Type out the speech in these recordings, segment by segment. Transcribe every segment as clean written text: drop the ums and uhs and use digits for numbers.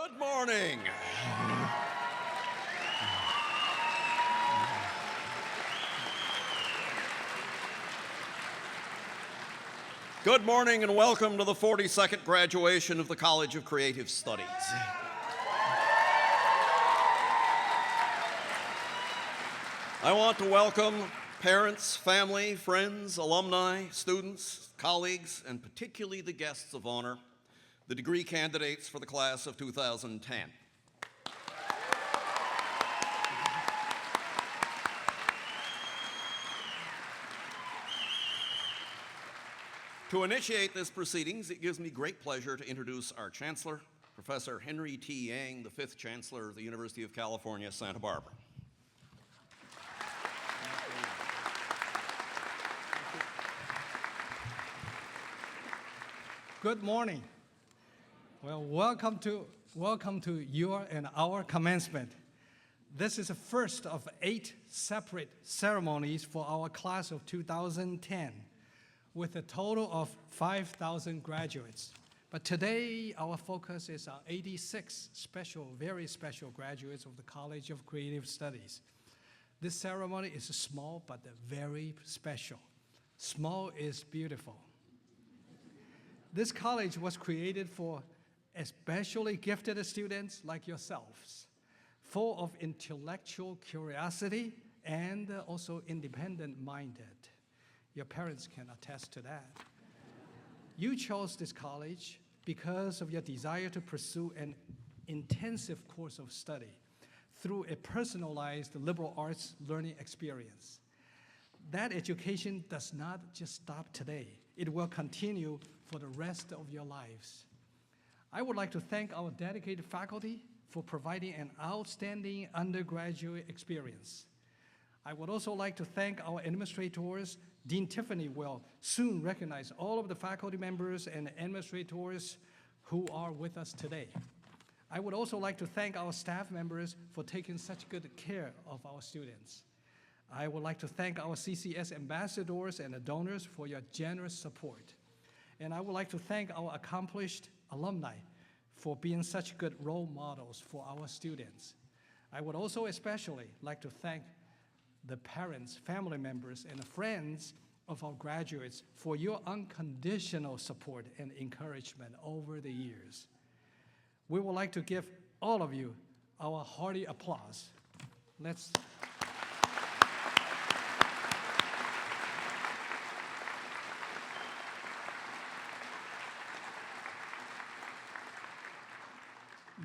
Good morning. Good morning and welcome to the 42nd graduation of the College of Creative Studies. I want to welcome parents, family, friends, alumni, students, colleagues, and particularly the guests of honor, the degree candidates for the class of 2010. To initiate this proceedings, it gives me great pleasure to introduce our Chancellor, Professor Henry T. Yang, the 5th Chancellor of the University of California, Santa Barbara. Good morning. Well, welcome to your and our commencement. This is the first of 8 separate ceremonies for our class of 2010, with a total of 5,000 graduates. But today, our focus is on 86 very special graduates of the College of Creative Studies. This ceremony is small, but very special. Small is beautiful. This college was created for especially gifted students like yourselves, full of intellectual curiosity and also independent-minded. Your parents can attest to that. You chose this college because of your desire to pursue an intensive course of study through a personalized liberal arts learning experience. That education does not just stop today. It will continue for the rest of your lives. I would like to thank our dedicated faculty for providing an outstanding undergraduate experience. I would also like to thank our administrators. Dean Tiffany will soon recognize all of the faculty members and administrators who are with us today. I would also like to thank our staff members for taking such good care of our students. I would like to thank our CCS ambassadors and donors for your generous support. And I would like to thank our accomplished alumni for being such good role models for our students. I would also especially like to thank the parents, family members, and friends of our graduates for your unconditional support and encouragement over the years. We would like to give all of you our hearty applause. Let's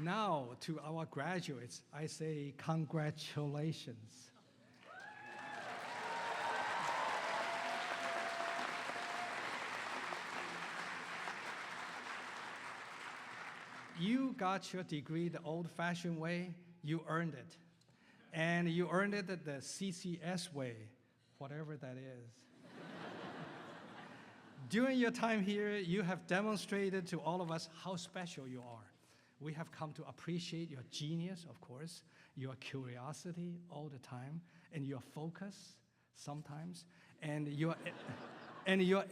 Now, to our graduates, I say congratulations. You got your degree the old-fashioned way. You earned it. And you earned it the CCS way, whatever that is. During your time here, you have demonstrated to all of us how special you are. We have come to appreciate your genius, of course, your curiosity all the time, and your focus sometimes, and your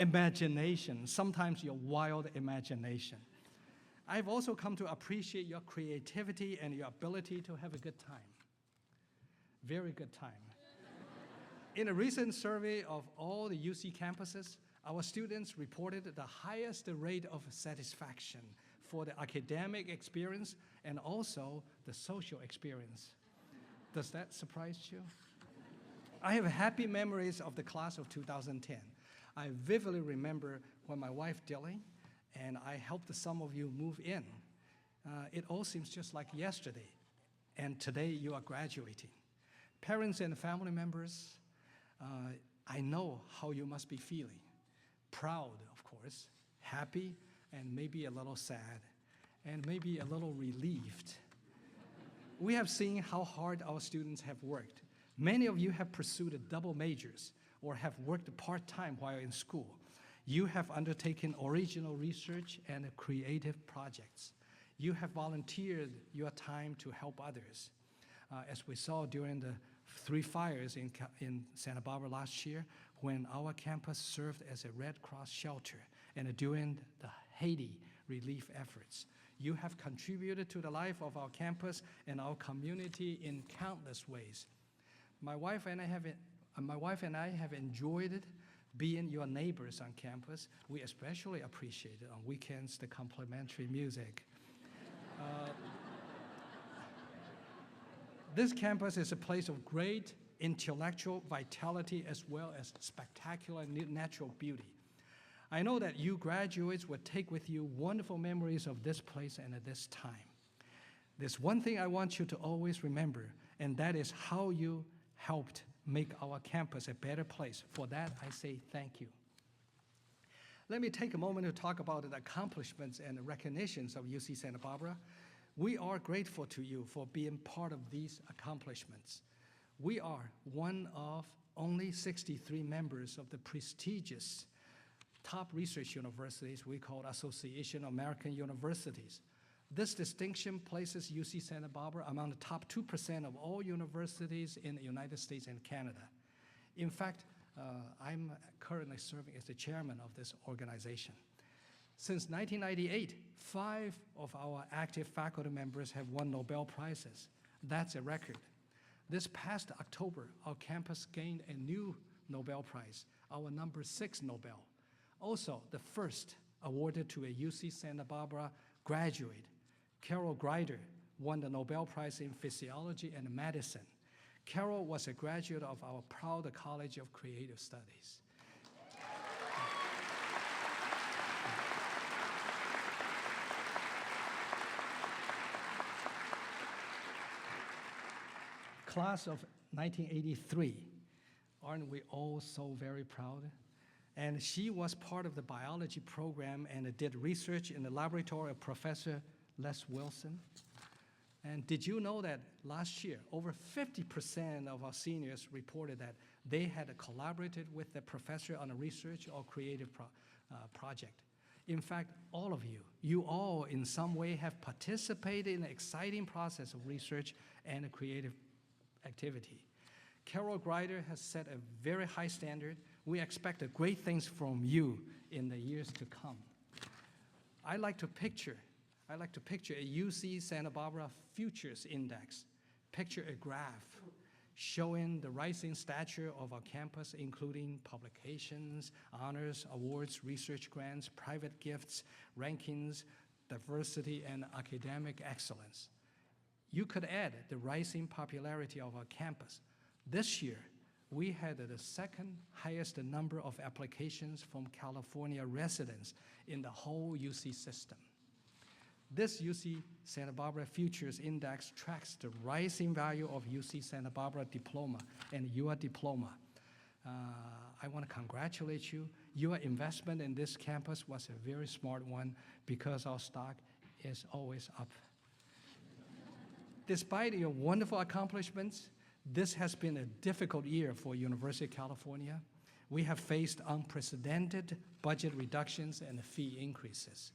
imagination, sometimes your wild imagination. I've also come to appreciate your creativity and your ability to have a good time. Very good time. In a recent survey of all the UC campuses, our students reported the highest rate of satisfaction for the academic experience and also the social experience. Does that surprise you? I have happy memories of the class of 2010. I vividly remember when my wife Dilly and I helped some of you move in. It all seems just like yesterday, and today you are graduating. Parents and family members, I know how you must be feeling. Proud, of course, happy, and maybe a little sad, and maybe a little relieved. We have seen how hard our students have worked. Many of you have pursued double majors or have worked part-time while in school. You have undertaken original research and creative projects. You have volunteered your time to help others. As we saw during the 3 fires in Santa Barbara last year, when our campus served as a Red Cross shelter, and during the Haiti relief efforts. You have contributed to the life of our campus and our community in countless ways. My wife and I have enjoyed being your neighbors on campus. We especially appreciate it on weekends, the complimentary music. This campus is a place of great intellectual vitality as well as spectacular natural beauty. I know that you graduates will take with you wonderful memories of this place and at this time. There's one thing I want you to always remember, and that is how you helped make our campus a better place. For that, I say thank you. Let me take a moment to talk about the accomplishments and recognitions of UC Santa Barbara. We are grateful to you for being part of these accomplishments. We are one of only 63 members of the prestigious top research universities we call Association of American Universities. This distinction places UC Santa Barbara among the top 2% of all universities in the United States and Canada. In fact, I'm currently serving as the chairman of this organization. Since 1998, 5 of our active faculty members have won Nobel Prizes. That's a record. This past October, our campus gained a new Nobel Prize, our number 6 Nobel. Also, the first awarded to a UC Santa Barbara graduate. Carol Greider won the Nobel Prize in Physiology and Medicine. Carol was a graduate of our proud College of Creative Studies. Class of 1983, aren't we all so very proud? And she was part of the biology program and did research in the laboratory of Professor Les Wilson. And did you know that last year, over 50% of our seniors reported that they had collaborated with the professor on a research or creative project? In fact, all of you, you all in some way have participated in the exciting process of research and creative activity. Carol Greider has set a very high standard. We expect great things from you in the years to come. I like to picture a UC Santa Barbara Futures Index. Picture a graph showing the rising stature of our campus, including publications, honors, awards, research grants, private gifts, rankings, diversity, and academic excellence. You could add the rising popularity of our campus. This year, we had the second highest number of applications from California residents in the whole UC system. This UC Santa Barbara Futures Index tracks the rising value of UC Santa Barbara diploma and your diploma. I want to congratulate you. Your investment in this campus was a very smart one because our stock is always up. Despite your wonderful accomplishments, this has been a difficult year for University of California. We have faced unprecedented budget reductions and fee increases.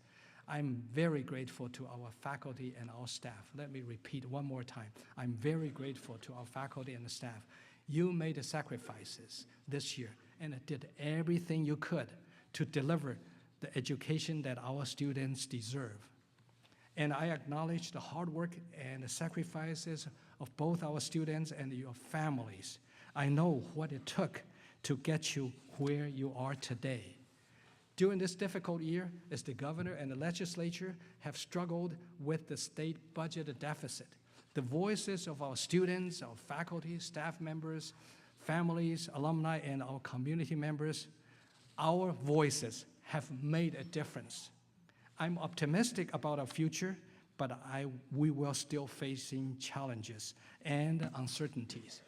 I'm very grateful to our faculty and our staff. Let me repeat one more time. I'm very grateful to our faculty and the staff. You made the sacrifices this year and did everything you could to deliver the education that our students deserve. And I acknowledge the hard work and the sacrifices of both our students and your families. I know what it took to get you where you are today. During this difficult year, as the governor and the legislature have struggled with the state budget deficit, the voices of our students, our faculty, staff members, families, alumni, and our community members, our voices have made a difference. I'm optimistic about our future, but we will still facing challenges and uncertainties.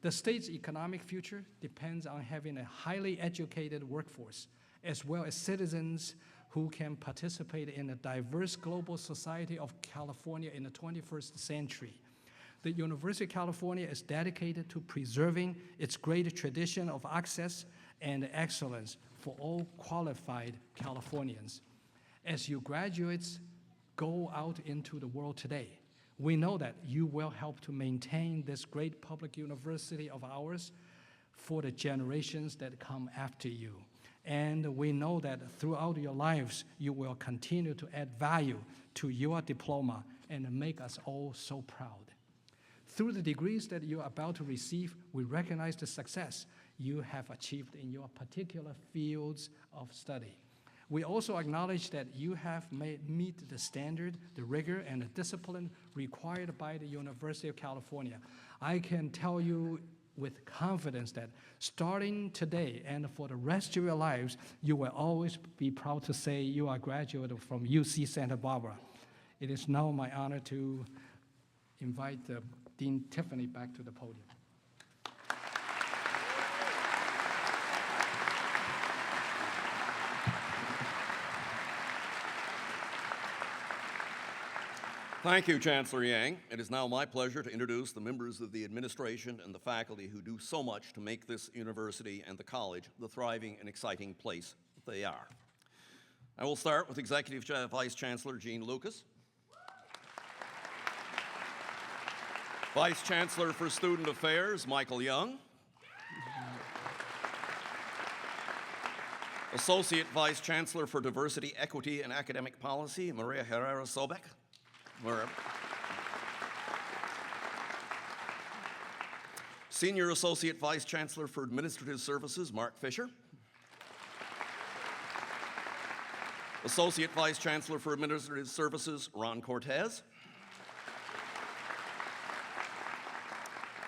The state's economic future depends on having a highly educated workforce, as well as citizens who can participate in a diverse global society of California in the 21st century. The University of California is dedicated to preserving its great tradition of access and excellence for all qualified Californians. As you graduates go out into the world today, we know that you will help to maintain this great public university of ours for the generations that come after you. And we know that throughout your lives, you will continue to add value to your diploma and make us all so proud. Through the degrees that you are about to receive, we recognize the success you have achieved in your particular fields of study. We also acknowledge that you have meet the standard, the rigor, and the discipline required by the University of California. I can tell you with confidence that starting today and for the rest of your lives, you will always be proud to say you are a graduate from UC Santa Barbara. It is now my honor to invite Dean Tiffany back to the podium. Thank you, Chancellor Yang. It is now my pleasure to introduce the members of the administration and the faculty who do so much to make this university and the college the thriving and exciting place that they are. I will start with Executive Vice Chancellor Jean Lucas, Vice Chancellor for Student Affairs Michael Young, Associate Vice Chancellor for Diversity, Equity, and Academic Policy Maria Herrera-Sobek, Senior Associate Vice Chancellor for Administrative Services, Mark Fisher. Associate Vice Chancellor for Administrative Services, Ron Cortez.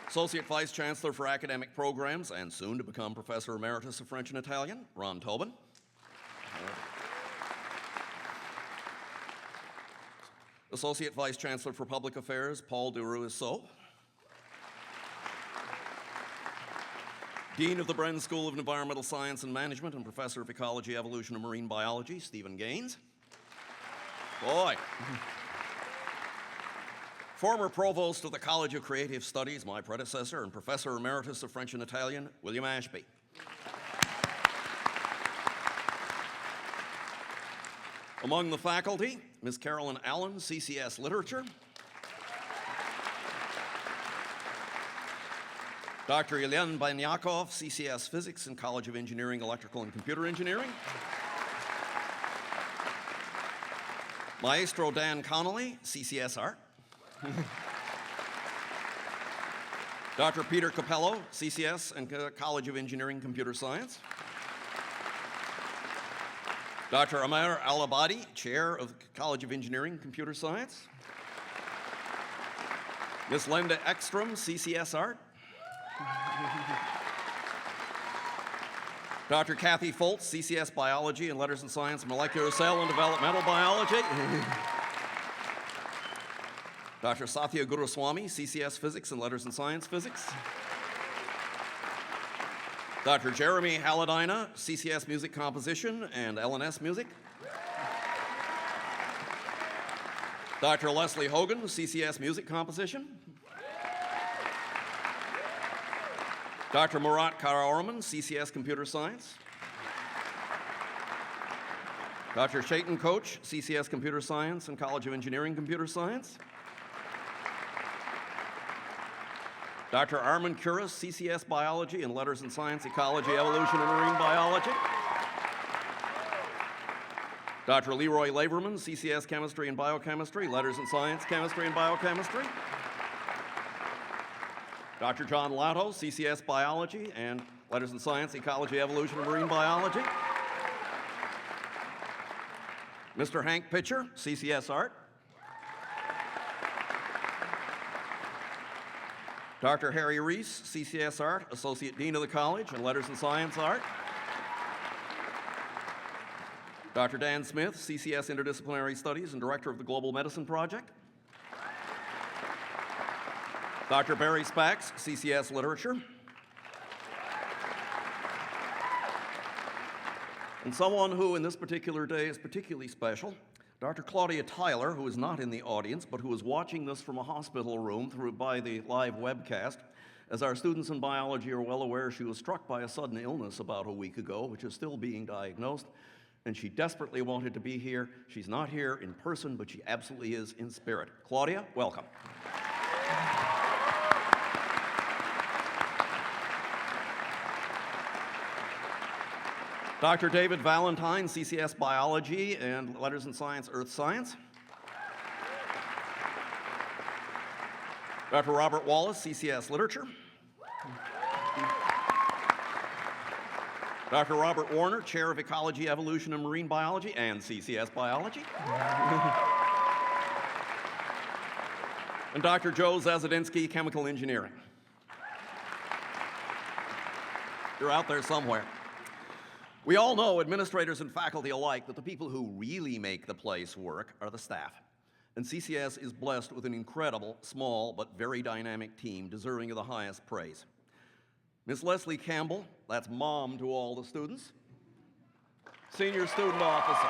Associate Vice Chancellor for Academic Programs and soon to become Professor Emeritus of French and Italian, Ron Tobin. Associate Vice Chancellor for Public Affairs, Paul DeRuisseau. Dean of the Bren School of Environmental Science and Management and Professor of Ecology, Evolution, and Marine Biology, Stephen Gaines. Boy. Former Provost of the College of Creative Studies, my predecessor, and Professor Emeritus of French and Italian, William Ashby. Among the faculty, Ms. Carolyn Allen, CCS Literature. Dr. Yelena Banyakov, CCS Physics and College of Engineering, Electrical and Computer Engineering. Maestro Dan Connolly, CCS Art. Dr. Peter Capello, CCS and College of Engineering, Computer Science. Dr. Amer Alabadi, Chair of the College of Engineering, Computer Science. Ms. Linda Ekstrom, CCS Art. Dr. Kathy Foltz, CCS Biology and Letters in Science, Molecular Cell and Developmental Biology. Dr. Satya Guruswamy, CCS Physics and Letters in Science Physics. Dr. Jeremy Haladina, CCS Music Composition and LNS Music. Dr. Leslie Hogan, CCS Music Composition. Dr. Murat Karaorman, CCS Computer Science. Dr. Shaitan Koch, CCS Computer Science and College of Engineering, Computer Science. Dr. Armin Kuras, CCS Biology and Letters in Science, Ecology, Evolution, and Marine Biology. Dr. Leroy Laverman, CCS Chemistry and Biochemistry, Letters in Science, Chemistry, and Biochemistry. Dr. John Lato, CCS Biology and Letters in Science, Ecology, Evolution, and Marine Biology. Mr. Hank Pitcher, CCS Art. Dr. Harry Reese, CCS Art, Associate Dean of the College and Letters in Science Art. Dr. Dan Smith, CCS Interdisciplinary Studies and Director of the Global Medicine Project. Dr. Barry Spax, CCS Literature. And someone who in this particular day is particularly special, Dr. Claudia Tyler, who is not in the audience, but who is watching this from a hospital room by the live webcast. As our students in biology are well aware, she was struck by a sudden illness about a week ago, which is still being diagnosed, and she desperately wanted to be here. She's not here in person, but she absolutely is in spirit. Claudia, welcome. Dr. David Valentine, CCS Biology and Letters in Science, Earth Science. Dr. Robert Wallace, CCS Literature. Dr. Robert Warner, Chair of Ecology, Evolution, and Marine Biology and CCS Biology. And Dr. Joe Zazadinsky, Chemical Engineering. You're out there somewhere. We all know, administrators and faculty alike, that the people who really make the place work are the staff. And CCS is blessed with an incredible, small, but very dynamic team deserving of the highest praise. Ms. Leslie Campbell, that's mom to all the students, senior student officer.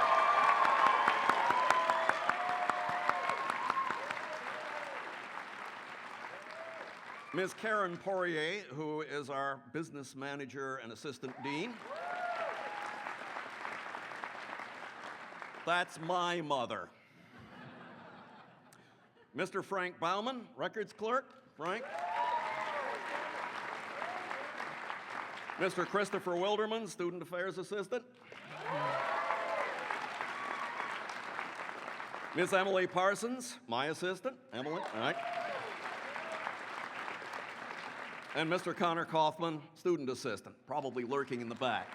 Ms. Karen Poirier, who is our business manager and assistant dean. That's my mother. Mr. Frank Bauman, records clerk. Frank. Mr. Christopher Wilderman, student affairs assistant. Ms. Emily Parsons, my assistant. Emily, all right. And Mr. Connor Kaufman, student assistant, probably lurking in the back.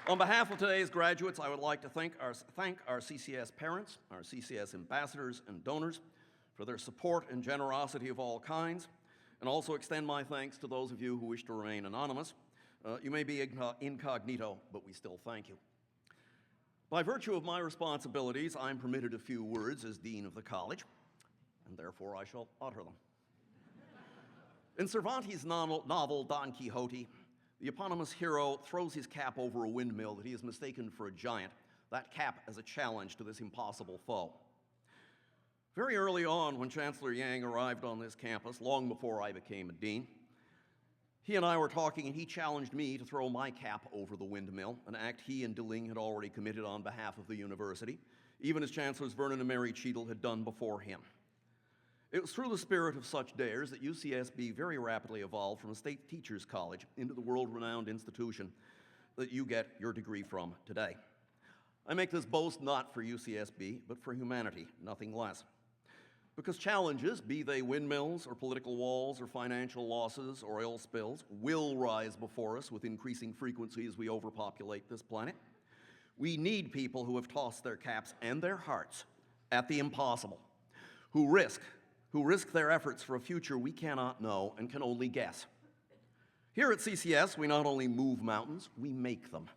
On behalf of today's graduates, I would like to thank our CCS parents, our CCS ambassadors and donors for their support and generosity of all kinds, and also extend my thanks to those of you who wish to remain anonymous. You may be incognito, but we still thank you. By virtue of my responsibilities, I'm permitted a few words as dean of the college, and therefore I shall utter them. In Cervantes' novel Don Quixote, the eponymous hero throws his cap over a windmill that he has mistaken for a giant, that cap as a challenge to this impossible foe. Very early on, when Chancellor Yang arrived on this campus, long before I became a dean, he and I were talking, and he challenged me to throw my cap over the windmill, an act he and Dilling had already committed on behalf of the university, even as Chancellors Vernon and Mary Cheadle had done before him. It was through the spirit of such dares that UCSB very rapidly evolved from a state teachers college into the world-renowned institution that you get your degree from today. I make this boast not for UCSB, but for humanity, nothing less. Because challenges, be they windmills or political walls or financial losses or oil spills, will rise before us with increasing frequency as we overpopulate this planet. We need people who have tossed their caps and their hearts at the impossible, who risk their efforts for a future we cannot know and can only guess. Here at CCS, we not only move mountains, we make them.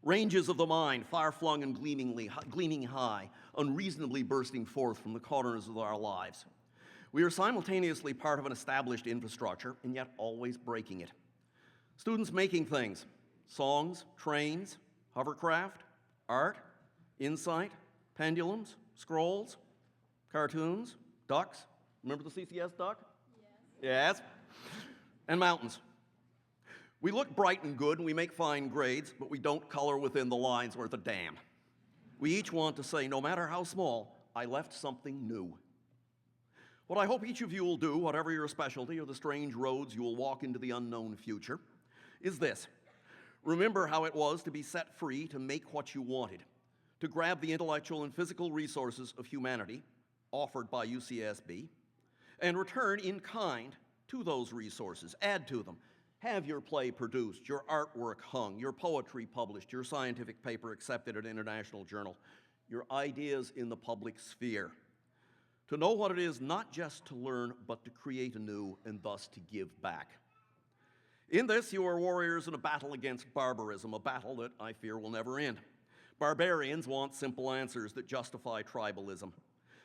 Ranges of the mind, far-flung and gleaming high, unreasonably bursting forth from the corners of our lives. We are simultaneously part of an established infrastructure and yet always breaking it. Students making things, songs, trains, hovercraft, art, insight, pendulums, scrolls, cartoons, ducks. Remember the CCS duck? Yes. Yes. And mountains. We look bright and good and we make fine grades, but we don't color within the lines worth a damn. We each want to say, no matter how small, I left something new. What I hope each of you will do, whatever your specialty or the strange roads you will walk into the unknown future, is this. Remember how it was to be set free to make what you wanted, to grab the intellectual and physical resources of humanity offered by UCSB, and return in kind to those resources, add to them. Have your play produced, your artwork hung, your poetry published, your scientific paper accepted at an international journal, your ideas in the public sphere. To know what it is not just to learn, but to create anew and thus to give back. In this, you are warriors in a battle against barbarism, a battle that I fear will never end. Barbarians want simple answers that justify tribalism.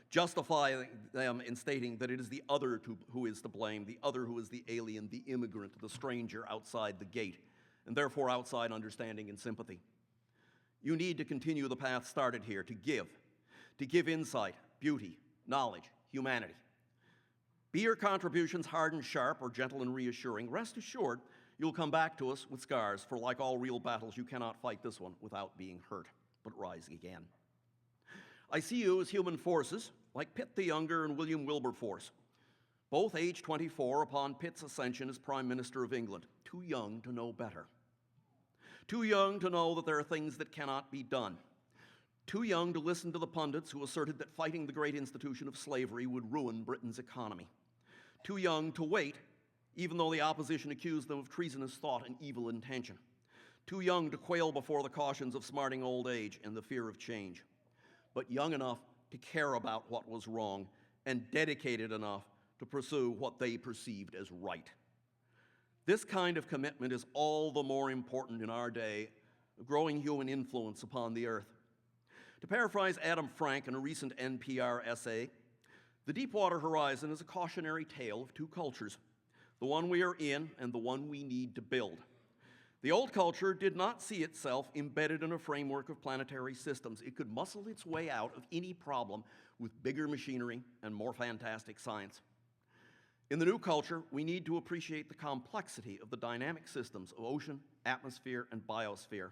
Justify them in stating that it is the other who is to blame, the other who is the alien, the immigrant, the stranger outside the gate, and therefore outside understanding and sympathy. You need to continue the path started here, to give insight, beauty, knowledge, humanity. Be your contributions hard and sharp or gentle and reassuring, rest assured you'll come back to us with scars, for like all real battles, you cannot fight this one without being hurt, but rise again. I see you as human forces, like Pitt the Younger and William Wilberforce, both aged 24 upon Pitt's ascension as Prime Minister of England, too young to know better. Too young to know that there are things that cannot be done. Too young to listen to the pundits who asserted that fighting the great institution of slavery would ruin Britain's economy. Too young to wait, even though the opposition accused them of treasonous thought and evil intention. Too young to quail before the cautions of smarting old age and the fear of change. But young enough to care about what was wrong and dedicated enough to pursue what they perceived as right. This kind of commitment is all the more important in our day of growing human influence upon the earth. To paraphrase Adam Frank in a recent NPR essay, the Deepwater Horizon is a cautionary tale of two cultures, the one we are in and the one we need to build. The old culture did not see itself embedded in a framework of planetary systems. It could muscle its way out of any problem with bigger machinery and more fantastic science. In the new culture, we need to appreciate the complexity of the dynamic systems of ocean, atmosphere, and biosphere,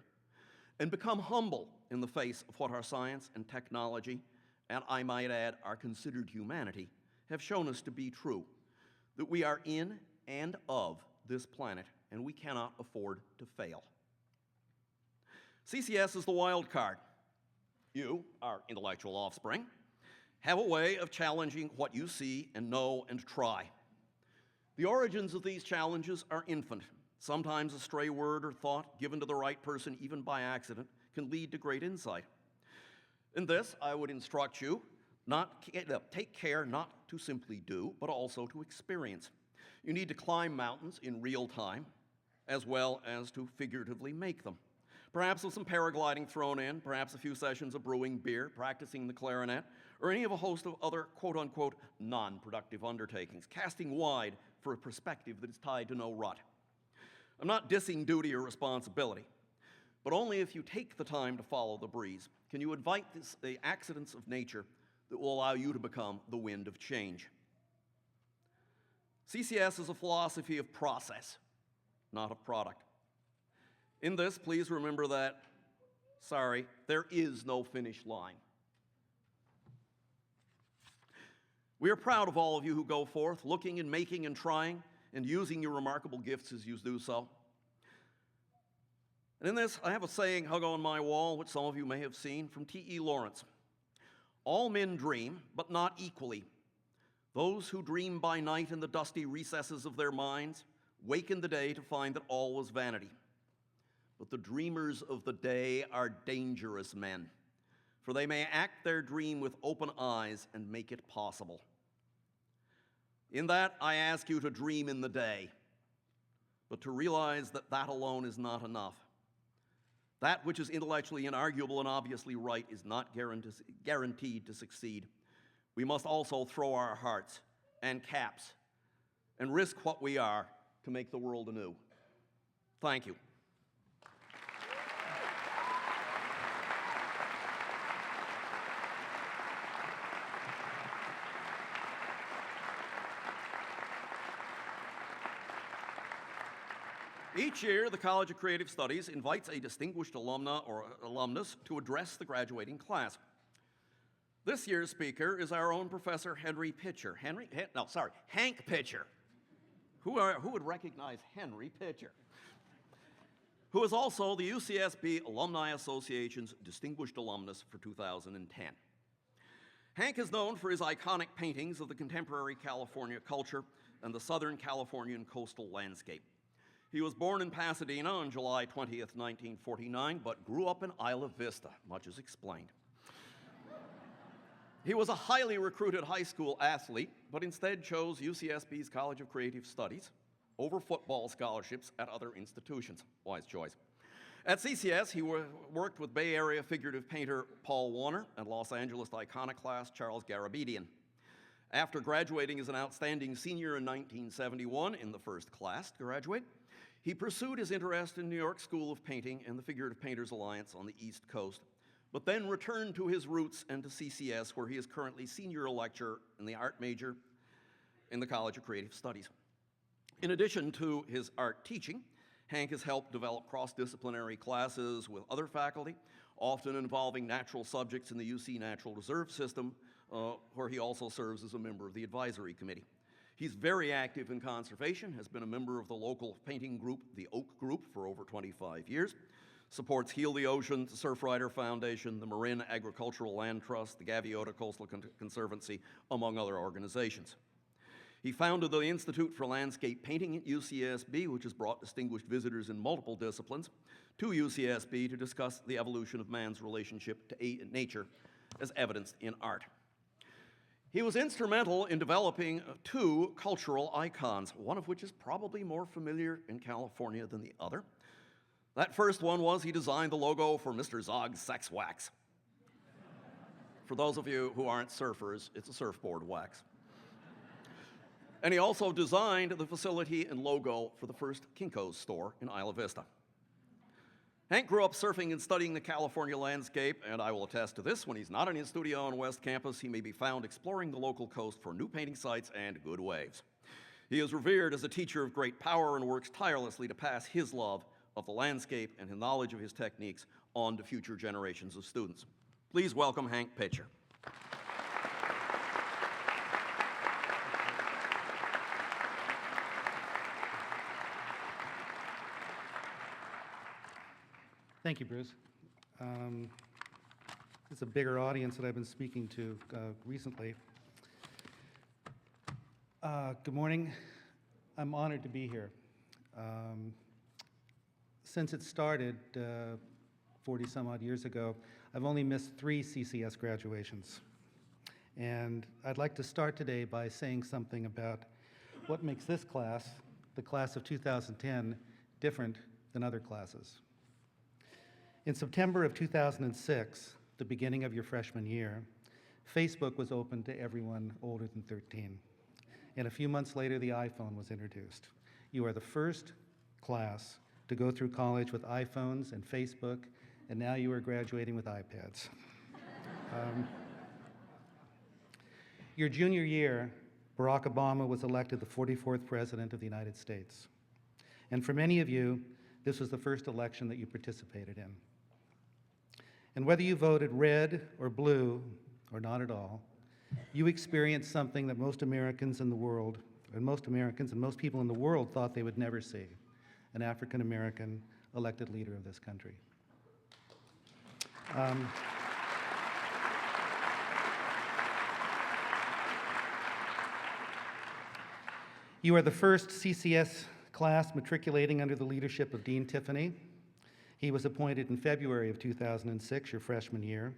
and become humble in the face of what our science and technology, and I might add, our considered humanity, have shown us to be true, that we are in and of this planet, and we cannot afford to fail. CCS is the wild card. You, our intellectual offspring, have a way of challenging what you see and know and try. The origins of these challenges are infant. Sometimes a stray word or thought given to the right person, even by accident, can lead to great insight. In this, I would instruct you, take care not to simply do, but also to experience. You need to climb mountains in real time, as well as to figuratively make them. Perhaps with some paragliding thrown in, perhaps a few sessions of brewing beer, practicing the clarinet, or any of a host of other quote-unquote non-productive undertakings, casting wide for a perspective that is tied to no rut. I'm not dissing duty or responsibility, but only if you take the time to follow the breeze can you invite the accidents of nature that will allow you to become the wind of change. CCS is a philosophy of process, not of product. In this, please remember that, there is no finish line. We are proud of all of you who go forth, looking and making and trying and using your remarkable gifts as you do so. And in this, I have a saying hung on my wall, which some of you may have seen, from T.E. Lawrence. All men dream, but not equally. Those who dream by night in the dusty recesses of their minds wake in the day to find that all was vanity. But the dreamers of the day are dangerous men, for they may act their dream with open eyes and make it possible. In that, I ask you to dream in the day, but to realize that that alone is not enough. That which is intellectually inarguable and obviously right is not guaranteed to succeed. We must also throw our hearts and caps and risk what we are to make the world anew. Thank you. Each year, the College of Creative Studies invites a distinguished alumna or alumnus to address the graduating class. This year's speaker is our own Professor Henry Pitcher. Hank Pitcher. Who would recognize Henry Pitcher? Who is also the UCSB Alumni Association's Distinguished Alumnus for 2010. Hank is known for his iconic paintings of the contemporary California culture and the Southern Californian coastal landscape. He was born in Pasadena on July 20th, 1949, but grew up in Isla Vista, much as explained. He was a highly recruited high school athlete, but instead chose UCSB's College of Creative Studies over football scholarships at other institutions. Wise choice. At CCS, he worked with Bay Area figurative painter Paul Warner and Los Angeles iconoclast Charles Garabedian. After graduating as an outstanding senior in 1971 in the first class to graduate, he pursued his interest in New York School of Painting and the Figurative Painters Alliance on the East Coast, but then returned to his roots and to CCS, where he is currently senior lecturer in the art major in the College of Creative Studies. In addition to his art teaching, Hank has helped develop cross-disciplinary classes with other faculty, often involving natural subjects in the UC Natural Reserve System, where he also serves as a member of the advisory committee. He's very active in conservation, has been a member of the local painting group, the Oak Group, for over 25 years, supports Heal the Ocean, the Surfrider Foundation, the Marin Agricultural Land Trust, the Gaviota Coastal Conservancy, among other organizations. He founded the Institute for Landscape Painting at UCSB, which has brought distinguished visitors in multiple disciplines to UCSB to discuss the evolution of man's relationship to nature as evidenced in art. He was instrumental in developing two cultural icons, one of which is probably more familiar in California than the other. That first one was he designed the logo for Mr. Zog's Sex Wax. For those of you who aren't surfers, it's a surfboard wax. And he also designed the facility and logo for the first Kinko's store in Isla Vista. Hank grew up surfing and studying the California landscape, and I will attest to this. When he's not in his studio on West Campus, he may be found exploring the local coast for new painting sites and good waves. He is revered as a teacher of great power and works tirelessly to pass his love of the landscape and his knowledge of his techniques on to future generations of students. Please welcome Hank Pitcher. Thank you, Bruce. It's a bigger audience that I've been speaking to recently. Good morning. I'm honored to be here. Since it started 40 some odd years ago, I've only missed 3 CCS graduations. And I'd like to start today by saying something about what makes this class, the class of 2010, different than other classes. In September of 2006, the beginning of your freshman year, Facebook was open to everyone older than 13. And a few months later, the iPhone was introduced. You are the first class to go through college with iPhones and Facebook, and now you are graduating with iPads. Your junior year, Barack Obama was elected the 44th President of the United States. And for many of you, this was the first election that you participated in. And whether you voted red or blue, or not at all, you experienced something that most Americans in the world, and most people in the world thought they would never see, an African-American elected leader of this country. You are the first CCS class matriculating under the leadership of Dean Tiffany. He was appointed in February of 2006, your freshman year.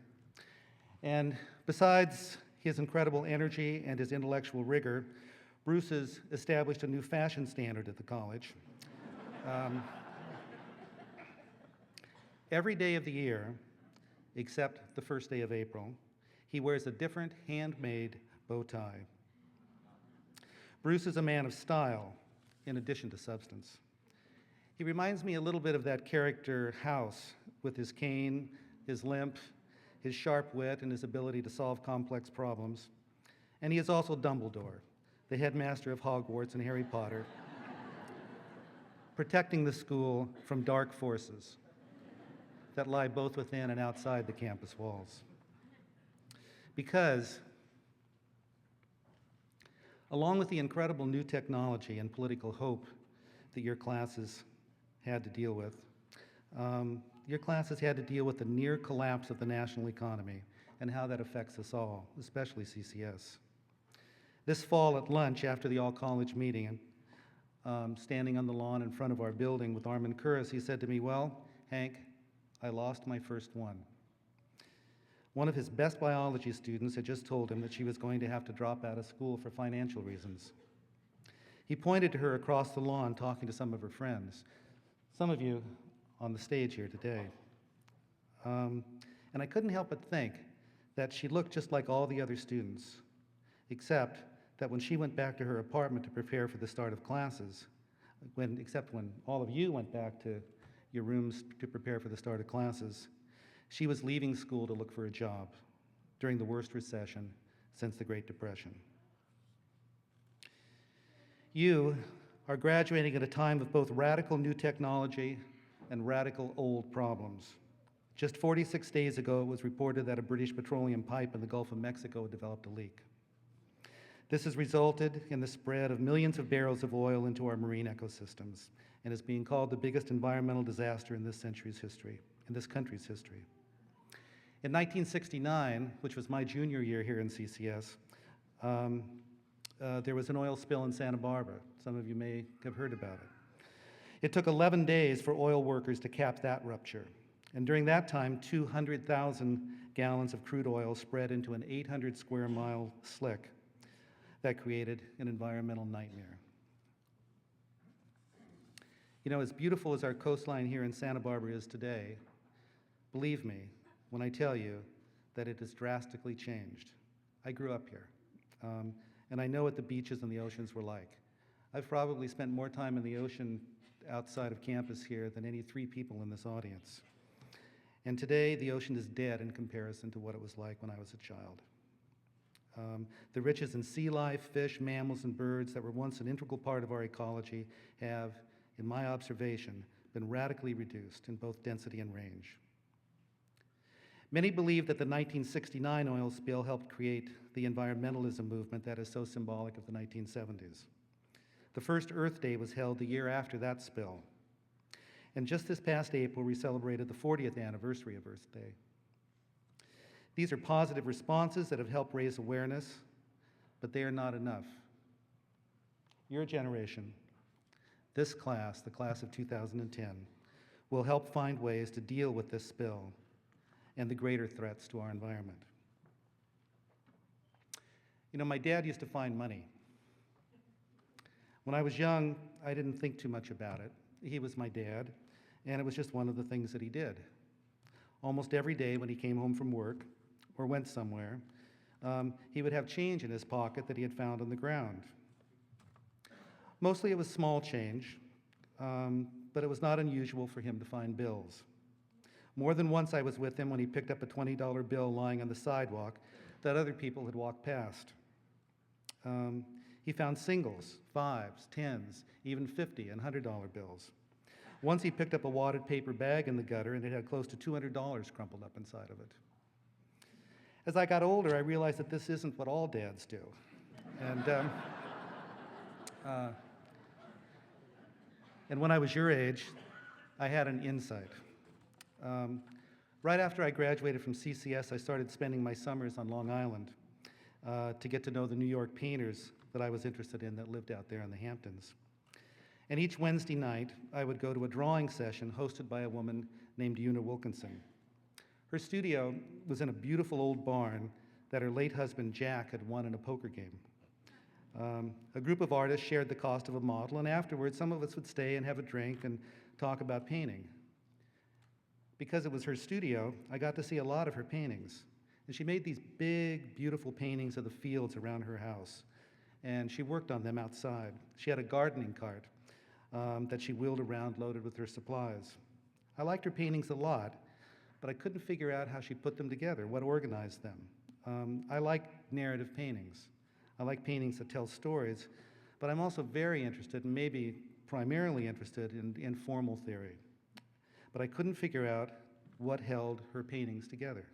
And besides his incredible energy and his intellectual rigor, Bruce has established a new fashion standard at the college. Every day of the year, except the first day of April, he wears a different handmade bow tie. Bruce is a man of style, in addition to substance. He reminds me a little bit of that character House, with his cane, his limp, his sharp wit, and his ability to solve complex problems. And he is also Dumbledore, the headmaster of Hogwarts and Harry Potter, protecting the school from dark forces that lie both within and outside the campus walls. Because, along with the incredible new technology and political hope that your classes had to deal with, your classes had to deal with the near collapse of the national economy and how that affects us all, especially CCS. This fall at lunch after the all-college meeting, standing on the lawn in front of our building with Armin Kuris, he said to me, "Well, Hank, I lost my first one." One of his best biology students had just told him that she was going to have to drop out of school for financial reasons. He pointed to her across the lawn talking to some of her friends, some of you on the stage here today. And I couldn't help but think that she looked just like all the other students, except that when she went back to her apartment to prepare for the start of classes, except when all of you went back to your rooms to prepare for the start of classes, she was leaving school to look for a job during the worst recession since the Great Depression. You are graduating at a time of both radical new technology and radical old problems. Just 46 days ago, it was reported that a British petroleum pipe in the Gulf of Mexico had developed a leak. This has resulted in the spread of millions of barrels of oil into our marine ecosystems and is being called the biggest environmental disaster in this country's history. In 1969, which was my junior year here in CCS, there was an oil spill in Santa Barbara. Some of you may have heard about it. It took 11 days for oil workers to cap that rupture. And during that time, 200,000 gallons of crude oil spread into an 800 square mile slick that created an environmental nightmare. You know, as beautiful as our coastline here in Santa Barbara is today, believe me when I tell you that it has drastically changed. I grew up here, and I know what the beaches and the oceans were like. I've probably spent more time in the ocean outside of campus here than any 3 people in this audience. And today, the ocean is dead in comparison to what it was like when I was a child. The riches in sea life, fish, mammals, and birds that were once an integral part of our ecology have, in my observation, been radically reduced in both density and range. Many believe that the 1969 oil spill helped create the environmentalism movement that is so symbolic of the 1970s. The first Earth Day was held the year after that spill. And just this past April, we celebrated the 40th anniversary of Earth Day. These are positive responses that have helped raise awareness, but they are not enough. Your generation, this class, the class of 2010, will help find ways to deal with this spill and the greater threats to our environment. You know, my dad used to find money. When I was young, I didn't think too much about it. He was my dad, and it was just one of the things that he did. Almost every day when he came home from work or went somewhere, he would have change in his pocket that he had found on the ground. Mostly it was small change, but it was not unusual for him to find bills. More than once I was with him when he picked up a $20 bill lying on the sidewalk that other people had walked past. He found singles, 5s, 10s, even $50 and $100 bills. Once he picked up a wadded paper bag in the gutter and it had close to $200 crumpled up inside of it. As I got older, I realized that this isn't what all dads do. And when I was your age, I had an insight. Right after I graduated from CCS, I started spending my summers on Long Island to get to know the New York painters that I was interested in that lived out there in the Hamptons. And each Wednesday night, I would go to a drawing session hosted by a woman named Una Wilkinson. Her studio was in a beautiful old barn that her late husband, Jack, had won in a poker game. A group of artists shared the cost of a model, and afterwards, some of us would stay and have a drink and talk about painting. Because it was her studio, I got to see a lot of her paintings. And she made these big, beautiful paintings of the fields around her house. And she worked on them outside. She had a gardening cart that she wheeled around loaded with her supplies. I liked her paintings a lot, but I couldn't figure out how she put them together, what organized them. I like narrative paintings. I like paintings that tell stories, but I'm also very interested, and maybe primarily interested, in formal theory. But I couldn't figure out what held her paintings together.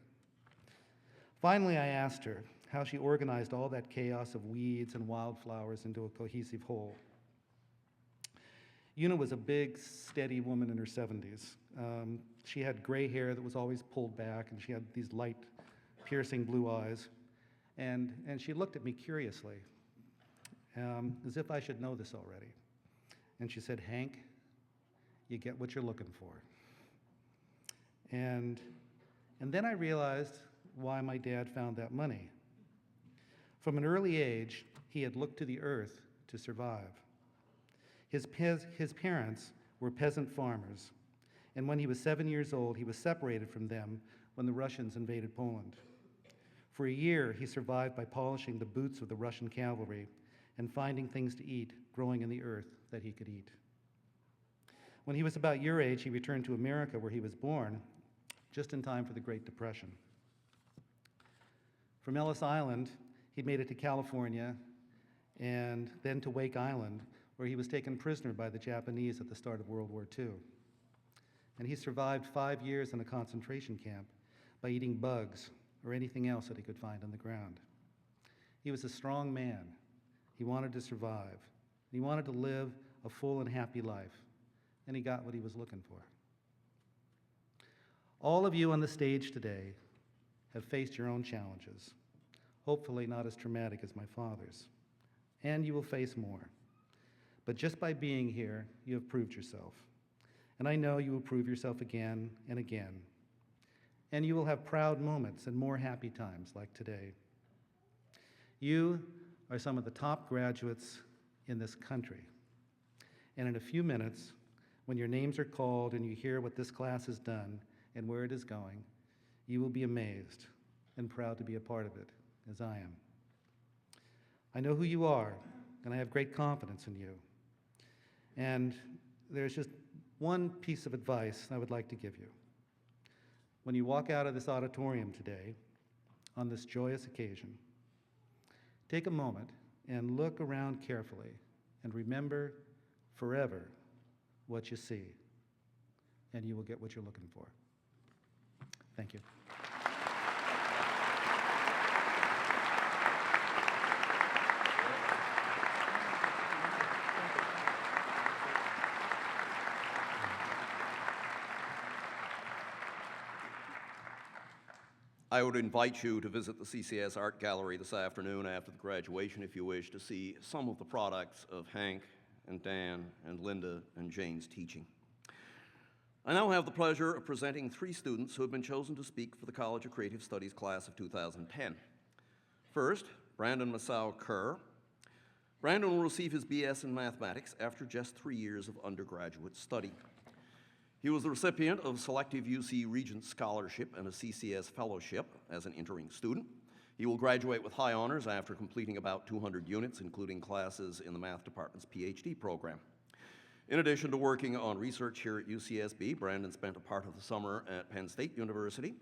Finally, I asked her how she organized all that chaos of weeds and wildflowers into a cohesive whole. Una was a big, steady woman in her 70s. She had gray hair that was always pulled back, and she had these light, piercing blue eyes. And she looked at me curiously, as if I should know this already. And she said, "Hank, you get what you're looking for." And then I realized why my dad found that money. From an early age, he had looked to the earth to survive. His parents were peasant farmers, and when he was 7 years old, he was separated from them when the Russians invaded Poland. For a year, he survived by polishing the boots of the Russian cavalry and finding things to eat growing in the earth that he could eat. When he was about your age, he returned to America, where he was born, just in time for the Great Depression. From Ellis Island, he made it to California and then to Wake Island, where he was taken prisoner by the Japanese at the start of World War II. And he survived 5 years in a concentration camp by eating bugs or anything else that he could find on the ground. He was a strong man, He wanted to survive. He wanted to live a full and happy life, and he got what he was looking for. All of you on the stage today have faced your own challenges, hopefully not as traumatic as my father's, and you will face more. But just by being here, you have proved yourself. And I know you will prove yourself again and again. And you will have proud moments and more happy times like today. You are some of the top graduates in this country. And in a few minutes, when your names are called and you hear what this class has done and where it is going, you will be amazed and proud to be a part of it, as I am. I know who you are, and I have great confidence in you. And there's just one piece of advice I would like to give you. When you walk out of this auditorium today, on this joyous occasion, take a moment and look around carefully and remember forever what you see, and you will get what you're looking for. Thank you. I would invite you to visit the CCS Art Gallery this afternoon after the graduation if you wish to see some of the products of Hank and Dan and Linda and Jane's teaching. I now have the pleasure of presenting 3 students who have been chosen to speak for the College of Creative Studies class of 2010. First, Brandon Masao Kerr. Brandon will receive his BS in mathematics after just 3 years of undergraduate study. He was the recipient of selective UC Regents Scholarship and a CCS Fellowship as an entering student. He will graduate with high honors after completing about 200 units, including classes in the math department's PhD program. In addition to working on research here at UCSB, Brandon spent a part of the summer at Penn State University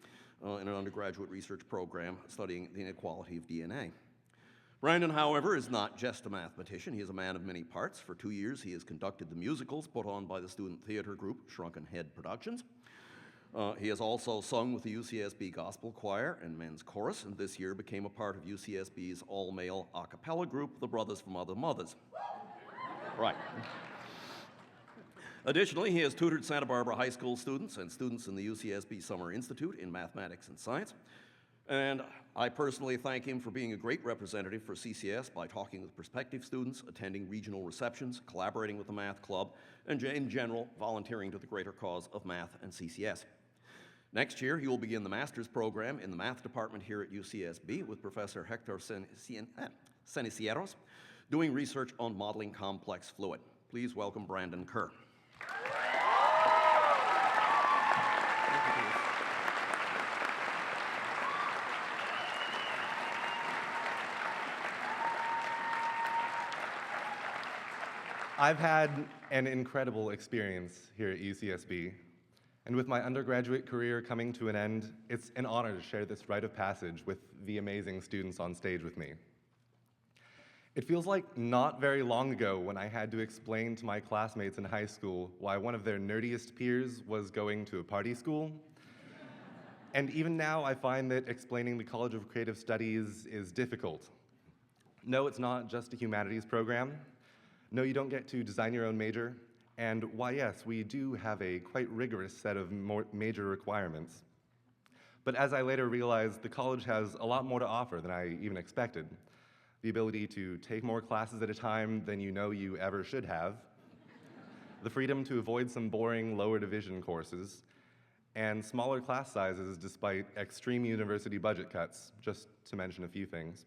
in an undergraduate research program studying the inequality of DNA. Brandon, however, is not just a mathematician. He is a man of many parts. For 2 years, he has conducted the musicals put on by the student theater group Shrunken Head Productions. He has also sung with the UCSB Gospel Choir and Men's Chorus, and this year became a part of UCSB's all-male a cappella group, the Brothers from Other Mothers. Right. Additionally, he has tutored Santa Barbara high school students and students in the UCSB Summer Institute in mathematics and science. And I personally thank him for being a great representative for CCS by talking with prospective students, attending regional receptions, collaborating with the math club, and in general, volunteering to the greater cause of math and CCS. Next year, he will begin the master's program in the math department here at UCSB with Professor Hector Cenicieros, doing research on modeling complex fluid. Please welcome Brandon Kerr. I've had an incredible experience here at UCSB, and with my undergraduate career coming to an end, it's an honor to share this rite of passage with the amazing students on stage with me. It feels like not very long ago when I had to explain to my classmates in high school why one of their nerdiest peers was going to a party school. And even now, I find that explaining the College of Creative Studies is difficult. No, it's not just a humanities program. No, you don't get to design your own major. And why, yes, we do have a quite rigorous set of major requirements. But as I later realized, the college has a lot more to offer than I even expected. The ability to take more classes at a time than you know you ever should have, the freedom to avoid some boring lower division courses, and smaller class sizes despite extreme university budget cuts, just to mention a few things.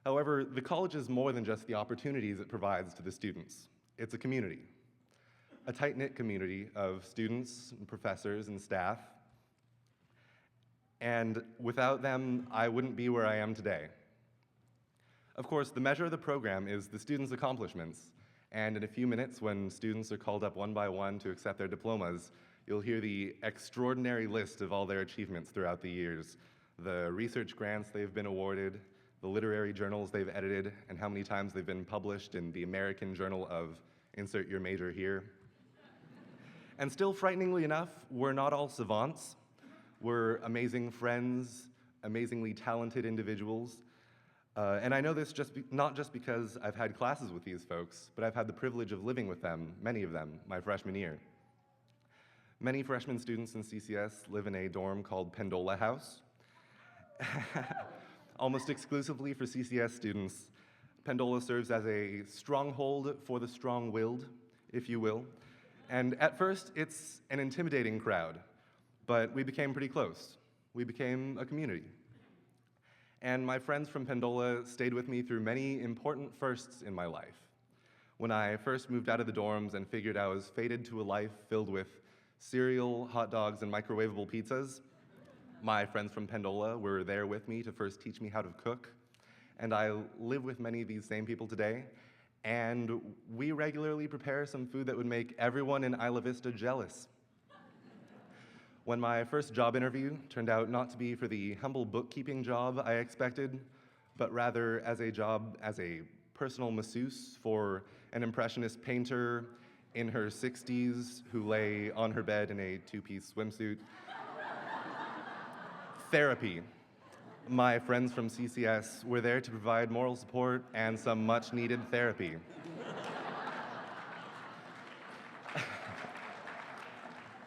However, the college is more than just the opportunities it provides to the students. It's a community, a tight-knit community of students and professors and staff. And without them, I wouldn't be where I am today. Of course, the measure of the program is the students' accomplishments. And in a few minutes, when students are called up one by one to accept their diplomas, you'll hear the extraordinary list of all their achievements throughout the years, the research grants they've been awarded, the literary journals they've edited, and how many times they've been published in the American Journal of Insert Your Major Here. And still, frighteningly enough, we're not all savants. We're amazing friends, amazingly talented individuals, And I know this not just because I've had classes with these folks, but I've had the privilege of living with them, many of them, my freshman year. Many freshman students in CCS live in a dorm called Pendola House. Almost exclusively for CCS students, Pendola serves as a stronghold for the strong-willed, if you will. And at first, it's an intimidating crowd, but we became pretty close. We became a community. And my friends from Pendola stayed with me through many important firsts in my life. When I first moved out of the dorms and figured I was fated to a life filled with cereal, hot dogs, and microwavable pizzas, my friends from Pendola were there with me to first teach me how to cook. And I live with many of these same people today, and we regularly prepare some food that would make everyone in Isla Vista jealous. When my first job interview turned out not to be for the humble bookkeeping job I expected, but rather as a job as a personal masseuse for an impressionist painter in her 60s who lay on her bed in a two-piece swimsuit. Therapy. My friends from CCS were there to provide moral support and some much-needed therapy.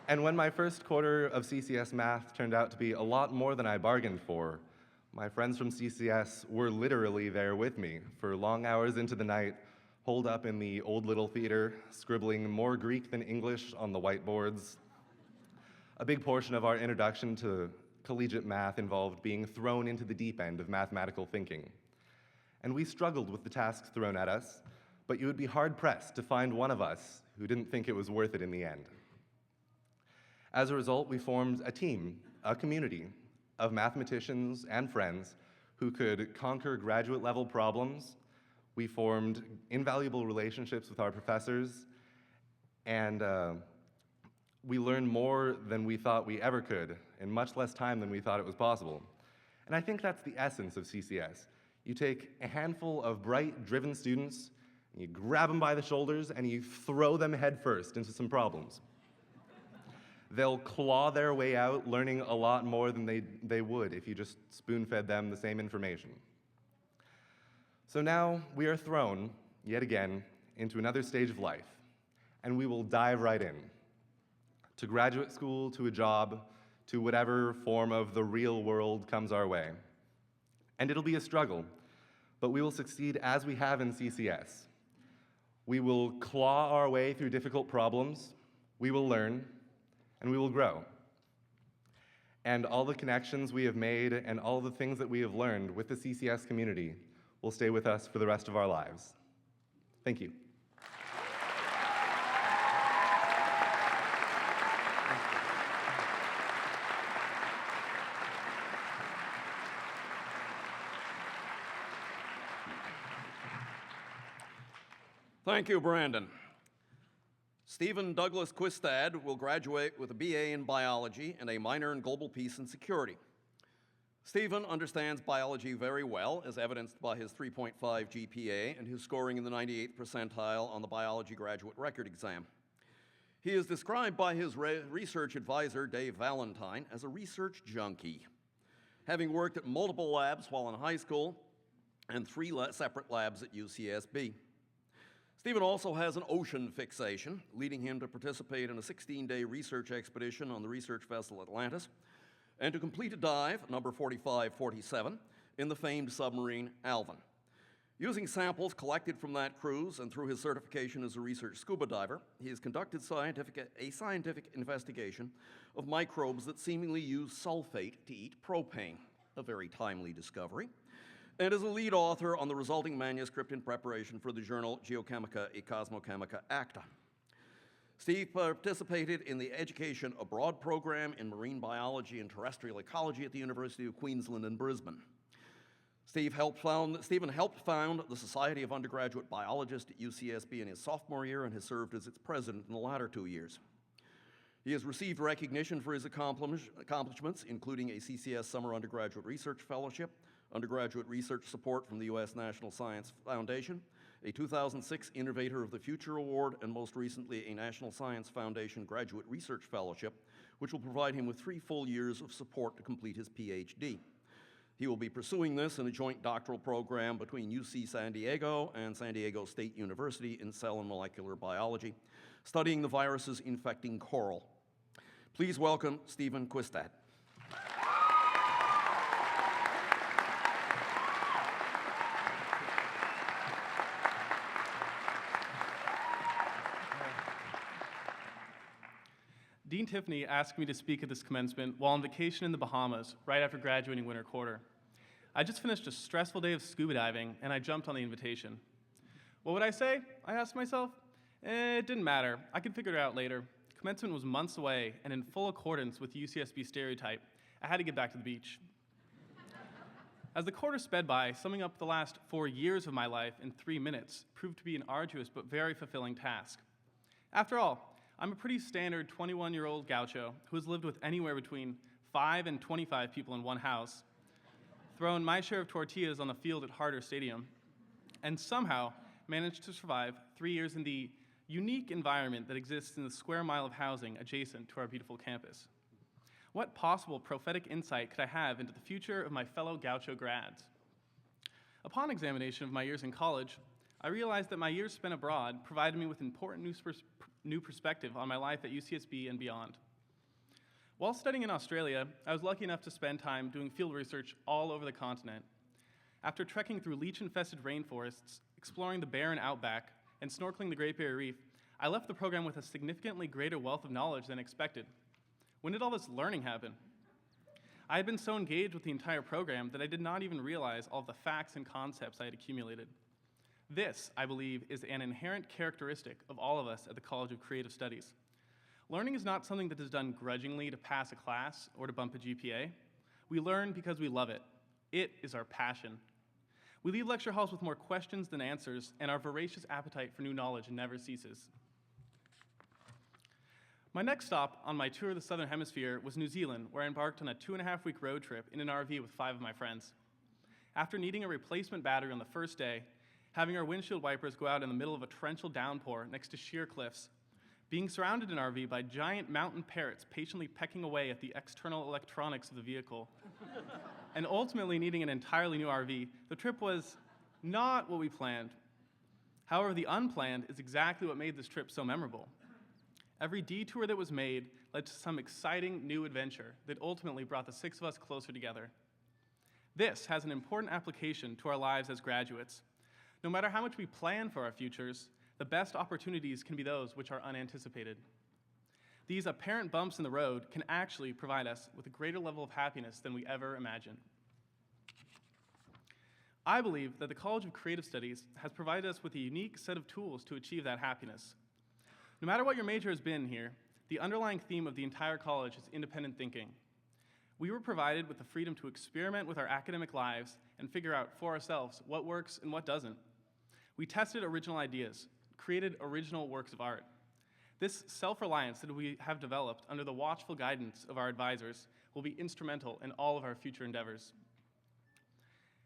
And when my first quarter of CCS math turned out to be a lot more than I bargained for, my friends from CCS were literally there with me for long hours into the night, holed up in the old little theater, scribbling more Greek than English on the whiteboards. A big portion of our introduction to collegiate math involved being thrown into the deep end of mathematical thinking. And we struggled with the tasks thrown at us, but you would be hard-pressed to find one of us who didn't think it was worth it in the end. As a result, we formed a team, a community of mathematicians and friends who could conquer graduate-level problems. We formed invaluable relationships with our professors, and we learned more than we thought we ever could in much less time than we thought it was possible. And I think that's the essence of CCS. You take a handful of bright, driven students, and you grab them by the shoulders, and you throw them headfirst into some problems. They'll claw their way out, learning a lot more than they would if you just spoon-fed them the same information. So now we are thrown, yet again, into another stage of life, and we will dive right in. To graduate school, to a job, to whatever form of the real world comes our way. And it'll be a struggle, but we will succeed as we have in CCS. We will claw our way through difficult problems, we will learn, and we will grow. And all the connections we have made and all the things that we have learned with the CCS community will stay with us for the rest of our lives. Thank you. Thank you, Brandon. Stephen Douglas Quistad will graduate with a BA in biology and a minor in global peace and security. Stephen understands biology very well, as evidenced by his 3.5 GPA and his scoring in the 98th percentile on the biology graduate record exam. He is described by his research advisor, Dave Valentine, as a research junkie, having worked at multiple labs while in high school and 3 separate labs at UCSB. Stephen also has an ocean fixation, leading him to participate in a 16-day research expedition on the research vessel Atlantis, and to complete a dive, number 4547, in the famed submarine Alvin. Using samples collected from that cruise and through his certification as a research scuba diver, he has conducted a scientific investigation of microbes that seemingly use sulfate to eat propane, a very timely discovery, and is a lead author on the resulting manuscript in preparation for the journal Geochemica e Cosmochemica Acta. Steve participated in the Education Abroad program in marine biology and terrestrial ecology at the University of Queensland in Brisbane. Stephen helped found the Society of Undergraduate Biologists at UCSB in his sophomore year and has served as its president in the latter 2 years. He has received recognition for his accomplishments, including a CCS Summer Undergraduate Research Fellowship, undergraduate research support from the U.S. National Science Foundation, a 2006 Innovator of the Future Award, and most recently a National Science Foundation Graduate Research Fellowship, which will provide him with 3 full years of support to complete his PhD. He will be pursuing this in a joint doctoral program between UC San Diego and San Diego State University in cell and molecular biology, studying the viruses infecting coral. Please welcome Stephen Quistad. Dean Tiffany asked me to speak at this commencement while on vacation in the Bahamas right after graduating winter quarter. I just finished a stressful day of scuba diving, and I jumped on the invitation. What would I say? I asked myself. It didn't matter. I could figure it out later. Commencement was months away, and in full accordance with UCSB stereotype, I had to get back to the beach. As the quarter sped by, summing up the last 4 years of my life in 3 minutes proved to be an arduous but very fulfilling task. After all, I'm a pretty standard 21-year-old gaucho who has lived with anywhere between 5 and 25 people in one house, thrown my share of tortillas on the field at Harder Stadium, and somehow managed to survive 3 years in the unique environment that exists in the square mile of housing adjacent to our beautiful campus. What possible prophetic insight could I have into the future of my fellow gaucho grads? Upon examination of my years in college, I realized that my years spent abroad provided me with important new perspective on my life at UCSB and beyond. While studying in Australia, I was lucky enough to spend time doing field research all over the continent. After trekking through leech-infested rainforests, exploring the barren outback, and snorkeling the Great Barrier Reef, I left the program with a significantly greater wealth of knowledge than expected. When did all this learning happen? I had been so engaged with the entire program that I did not even realize all of the facts and concepts I had accumulated. This, I believe, is an inherent characteristic of all of us at the College of Creative Studies. Learning is not something that is done grudgingly to pass a class or to bump a GPA. We learn because we love it. It is our passion. We leave lecture halls with more questions than answers, and our voracious appetite for new knowledge never ceases. My next stop on my tour of the Southern Hemisphere was New Zealand, where I embarked on a 2.5-week road trip in an RV with 5 of my friends. After needing a replacement battery on the first day, having our windshield wipers go out in the middle of a torrential downpour next to sheer cliffs, being surrounded in RV by giant mountain parrots patiently pecking away at the external electronics of the vehicle, and ultimately needing an entirely new RV, the trip was not what we planned. However, the unplanned is exactly what made this trip so memorable. Every detour that was made led to some exciting new adventure that ultimately brought the 6 of us closer together. This has an important application to our lives as graduates. No matter how much we plan for our futures, the best opportunities can be those which are unanticipated. These apparent bumps in the road can actually provide us with a greater level of happiness than we ever imagined. I believe that the College of Creative Studies has provided us with a unique set of tools to achieve that happiness. No matter what your major has been here, the underlying theme of the entire college is independent thinking. We were provided with the freedom to experiment with our academic lives and figure out for ourselves what works and what doesn't. We tested original ideas, created original works of art. This self-reliance that we have developed under the watchful guidance of our advisors will be instrumental in all of our future endeavors.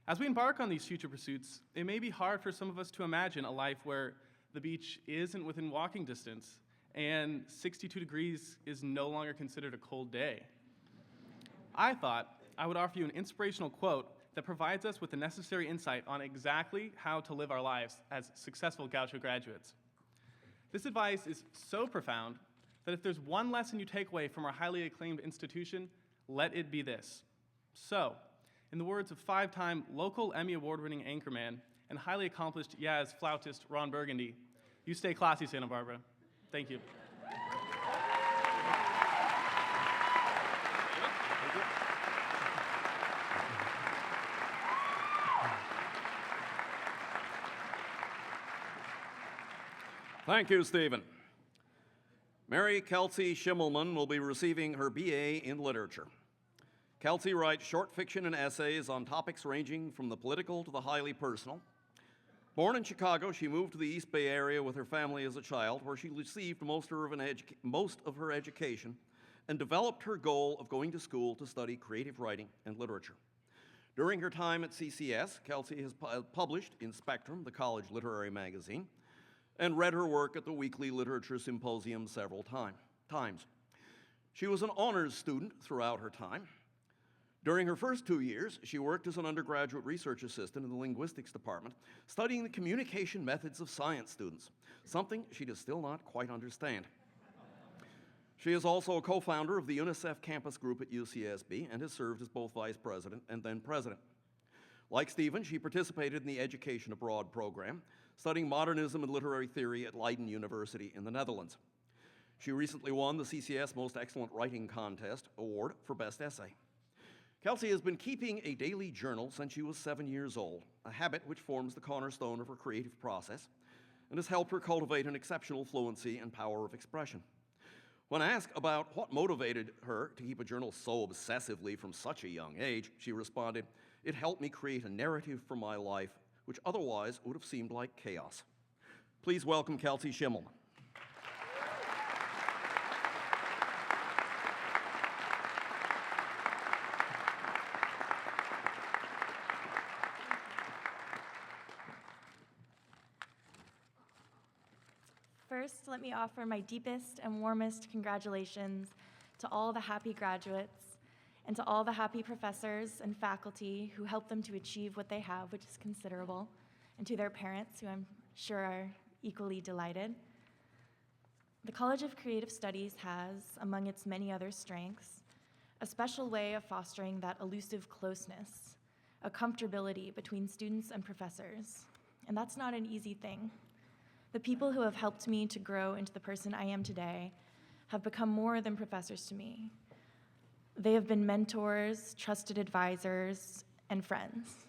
As we embark on these future pursuits, it may be hard for some of us to imagine a life where the beach isn't within walking distance and 62 degrees is no longer considered a cold day. I thought I would offer you an inspirational quote that provides us with the necessary insight on exactly how to live our lives as successful Gaucho graduates. This advice is so profound that if there's one lesson you take away from our highly acclaimed institution, let it be this. So, in the words of 5-time local Emmy Award-winning anchorman and highly accomplished Yaz flautist Ron Burgundy, you stay classy, Santa Barbara. Thank you. Thank you, Stephen. Mary Kelsey Schimmelman will be receiving her BA in Literature. Kelsey writes short fiction and essays on topics ranging from the political to the highly personal. Born in Chicago, she moved to the East Bay area with her family as a child, where she received most of her education and developed her goal of going to school to study creative writing and literature. During her time at CCS, Kelsey has published in Spectrum, the college literary magazine, and read her work at the weekly literature symposium several times. She was an honors student throughout her time. During her first 2 years, she worked as an undergraduate research assistant in the linguistics department, studying the communication methods of science students, something she does still not quite understand. She is also a co-founder of the UNICEF campus group at UCSB and has served as both vice president and then president. Like Stephen, she participated in the Education Abroad program, studying modernism and literary theory at Leiden University in the Netherlands. She recently won the CCS Most Excellent Writing Contest award for Best Essay. Kelsey has been keeping a daily journal since she was 7 years old, a habit which forms the cornerstone of her creative process and has helped her cultivate an exceptional fluency and power of expression. When asked about what motivated her to keep a journal so obsessively from such a young age, she responded, "It helped me create a narrative for my life which otherwise would have seemed like chaos." Please welcome Kelsey Schimmelman. First, let me offer my deepest and warmest congratulations to all the happy graduates and to all the happy professors and faculty who helped them to achieve what they have, which is considerable, and to their parents, who I'm sure are equally delighted. The College of Creative Studies has, among its many other strengths, a special way of fostering that elusive closeness, a comfortability between students and professors, and that's not an easy thing. The people who have helped me to grow into the person I am today have become more than professors to me. They have been mentors, trusted advisors, and friends.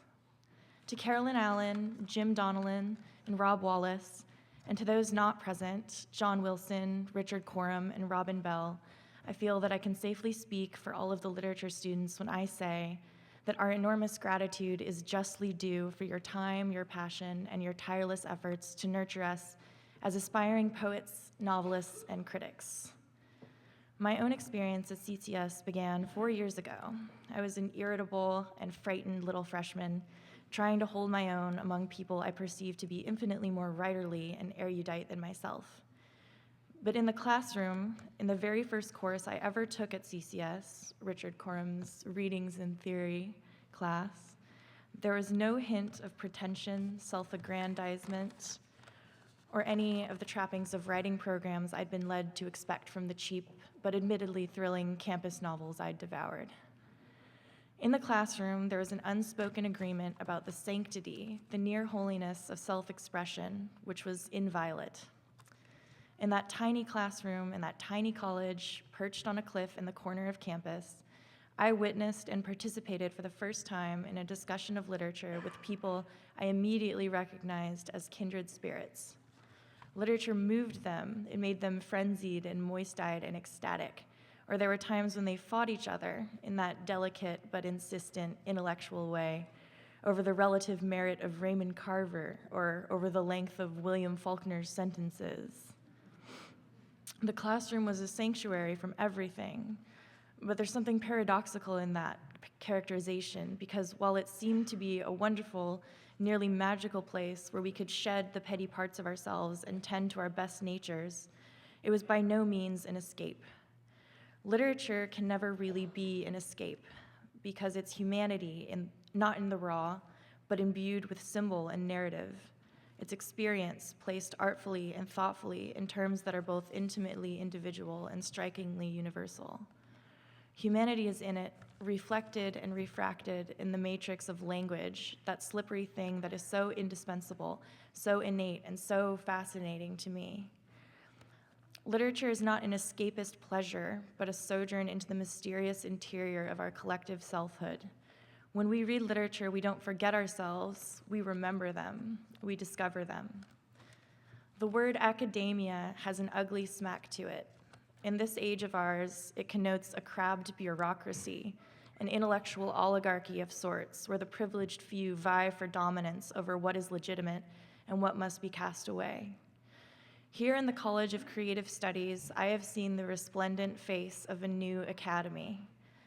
To Carolyn Allen, Jim Donnellan, and Rob Wallace, and to those not present, John Wilson, Richard Coram, and Robin Bell, I feel that I can safely speak for all of the literature students when I say that our enormous gratitude is justly due for your time, your passion, and your tireless efforts to nurture us as aspiring poets, novelists, and critics. My own experience at CCS began 4 years ago. I was an irritable and frightened little freshman trying to hold my own among people I perceived to be infinitely more writerly and erudite than myself. But in the classroom, in the very first course I ever took at CCS, Richard Coram's Readings in Theory class, there was no hint of pretension, self-aggrandizement, or any of the trappings of writing programs I'd been led to expect from the cheap but admittedly thrilling campus novels I'd devoured. In the classroom, there was an unspoken agreement about the sanctity, the near holiness of self-expression, which was inviolate. In that tiny classroom, in that tiny college, perched on a cliff in the corner of campus, I witnessed and participated for the first time in a discussion of literature with people I immediately recognized as kindred spirits. Literature moved them. It made them frenzied and moist-eyed and ecstatic. Or there were times when they fought each other in that delicate but insistent intellectual way over the relative merit of Raymond Carver or over the length of William Faulkner's sentences. The classroom was a sanctuary from everything, but there's something paradoxical in that characterization, because while it seemed to be a wonderful, nearly magical place where we could shed the petty parts of ourselves and tend to our best natures, it was by no means an escape. Literature can never really be an escape, because it's humanity, not in the raw, but imbued with symbol and narrative. Its experience placed artfully and thoughtfully in terms that are both intimately individual and strikingly universal. Humanity is in it, reflected and refracted in the matrix of language, that slippery thing that is so indispensable, so innate, and so fascinating to me. Literature is not an escapist pleasure, but a sojourn into the mysterious interior of our collective selfhood. When we read literature, we don't forget ourselves, we remember them, we discover them. The word academia has an ugly smack to it. In this age of ours, it connotes a crabbed bureaucracy, an intellectual oligarchy of sorts, where the privileged few vie for dominance over what is legitimate and what must be cast away. Here in the College of Creative Studies, I have seen the resplendent face of a new academy,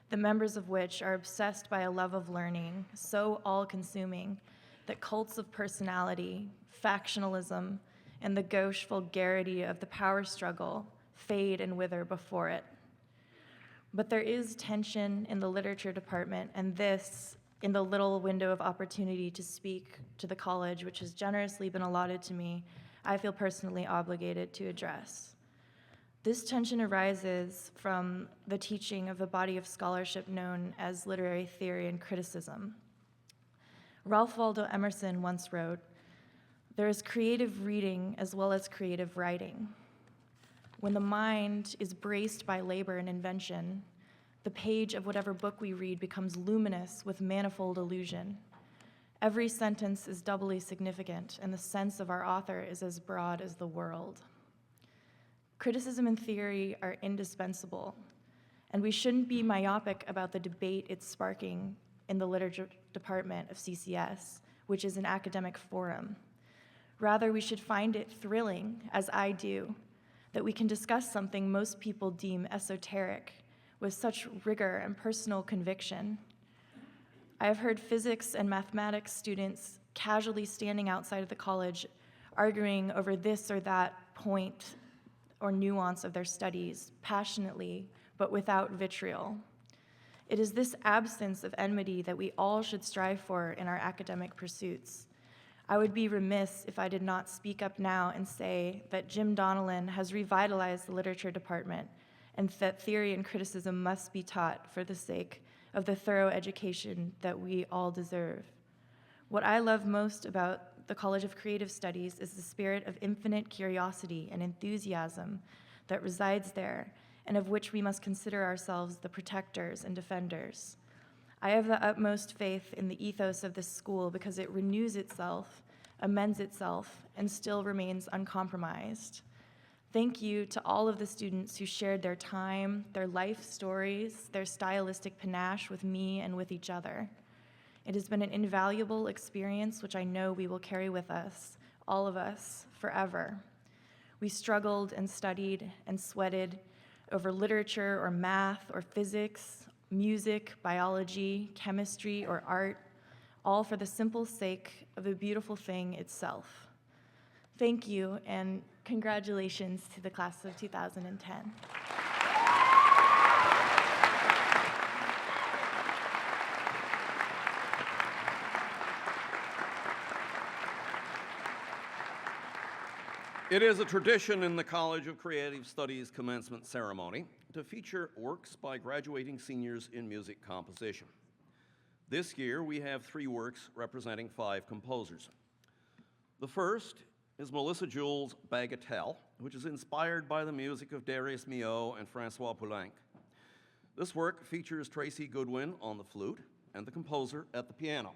the members of which are obsessed by a love of learning, so all-consuming that cults of personality, factionalism, and the gauche vulgarity of the power struggle fade and wither before it. But there is tension in the literature department, and this, in the little window of opportunity to speak to the college, which has generously been allotted to me, I feel personally obligated to address. This tension arises from the teaching of the body of scholarship known as literary theory and criticism. Ralph Waldo Emerson once wrote, "There is creative reading as well as creative writing. When the mind is braced by labor and invention, the page of whatever book we read becomes luminous with manifold illusion. Every sentence is doubly significant, and the sense of our author is as broad as the world." Criticism and theory are indispensable, and we shouldn't be myopic about the debate it's sparking in the literature department of CCS, which is an academic forum. Rather, we should find it thrilling, as I do, that we can discuss something most people deem esoteric with such rigor and personal conviction. I have heard physics and mathematics students casually standing outside of the college arguing over this or that point or nuance of their studies, passionately, but without vitriol. It is this absence of enmity that we all should strive for in our academic pursuits. I would be remiss if I did not speak up now and say that Jim Donnellan has revitalized the literature department and that theory and criticism must be taught for the sake of the thorough education that we all deserve. What I love most about the College of Creative Studies is the spirit of infinite curiosity and enthusiasm that resides there, and of which we must consider ourselves the protectors and defenders. I have the utmost faith in the ethos of this school because it renews itself, amends itself, and still remains uncompromised. Thank you to all of the students who shared their time, their life stories, their stylistic panache with me and with each other. It has been an invaluable experience which I know we will carry with us, all of us, forever. We struggled and studied and sweated over literature or math or physics, music, biology, chemistry, or art, all for the simple sake of the beautiful thing itself. Thank you, and congratulations to the class of 2010. It is a tradition in the College of Creative Studies commencement ceremony to feature works by graduating seniors in music composition. This year, we have 3 works representing 5 composers. The first is Melissa Jewell's Bagatelle, which is inspired by the music of Darius Milhaud and Francois Poulenc. This work features Tracy Goodwin on the flute and the composer at the piano.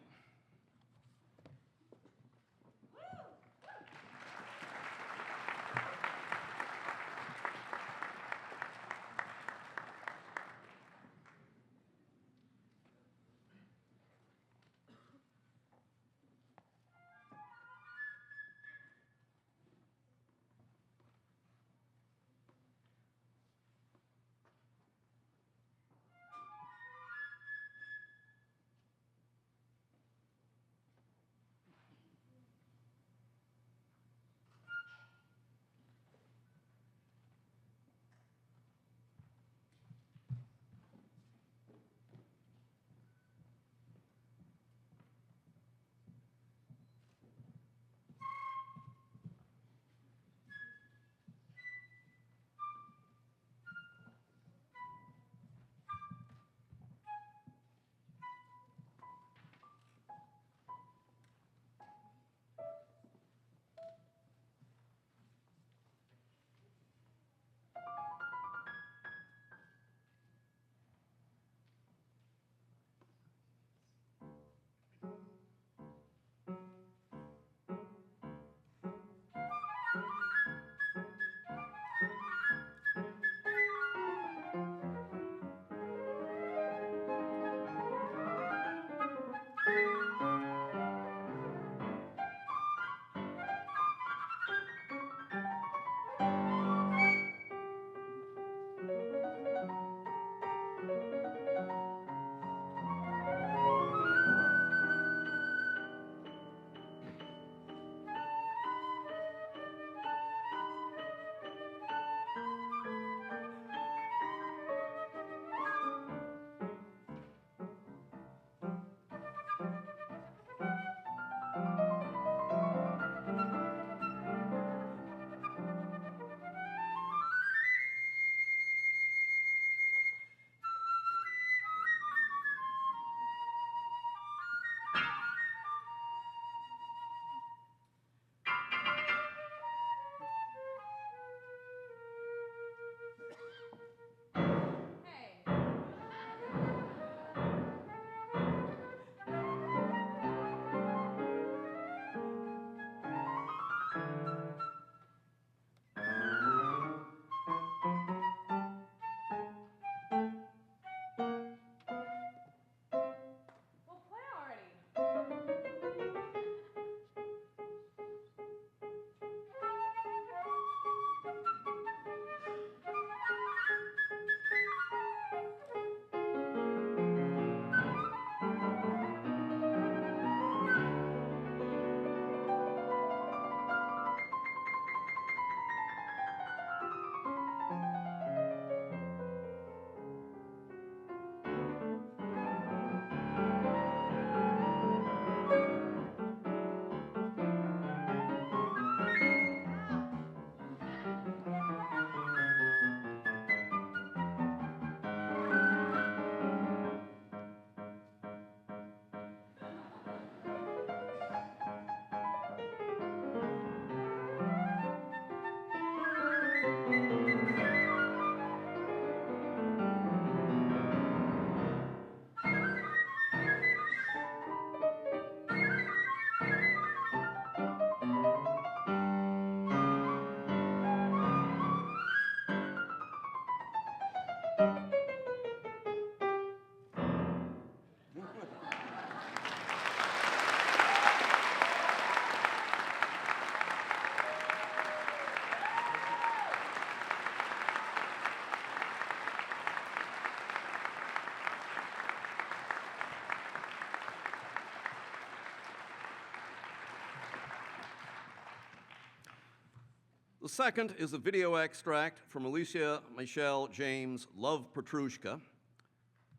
The second is a video extract from Alicia Michelle James' Love Petrushka,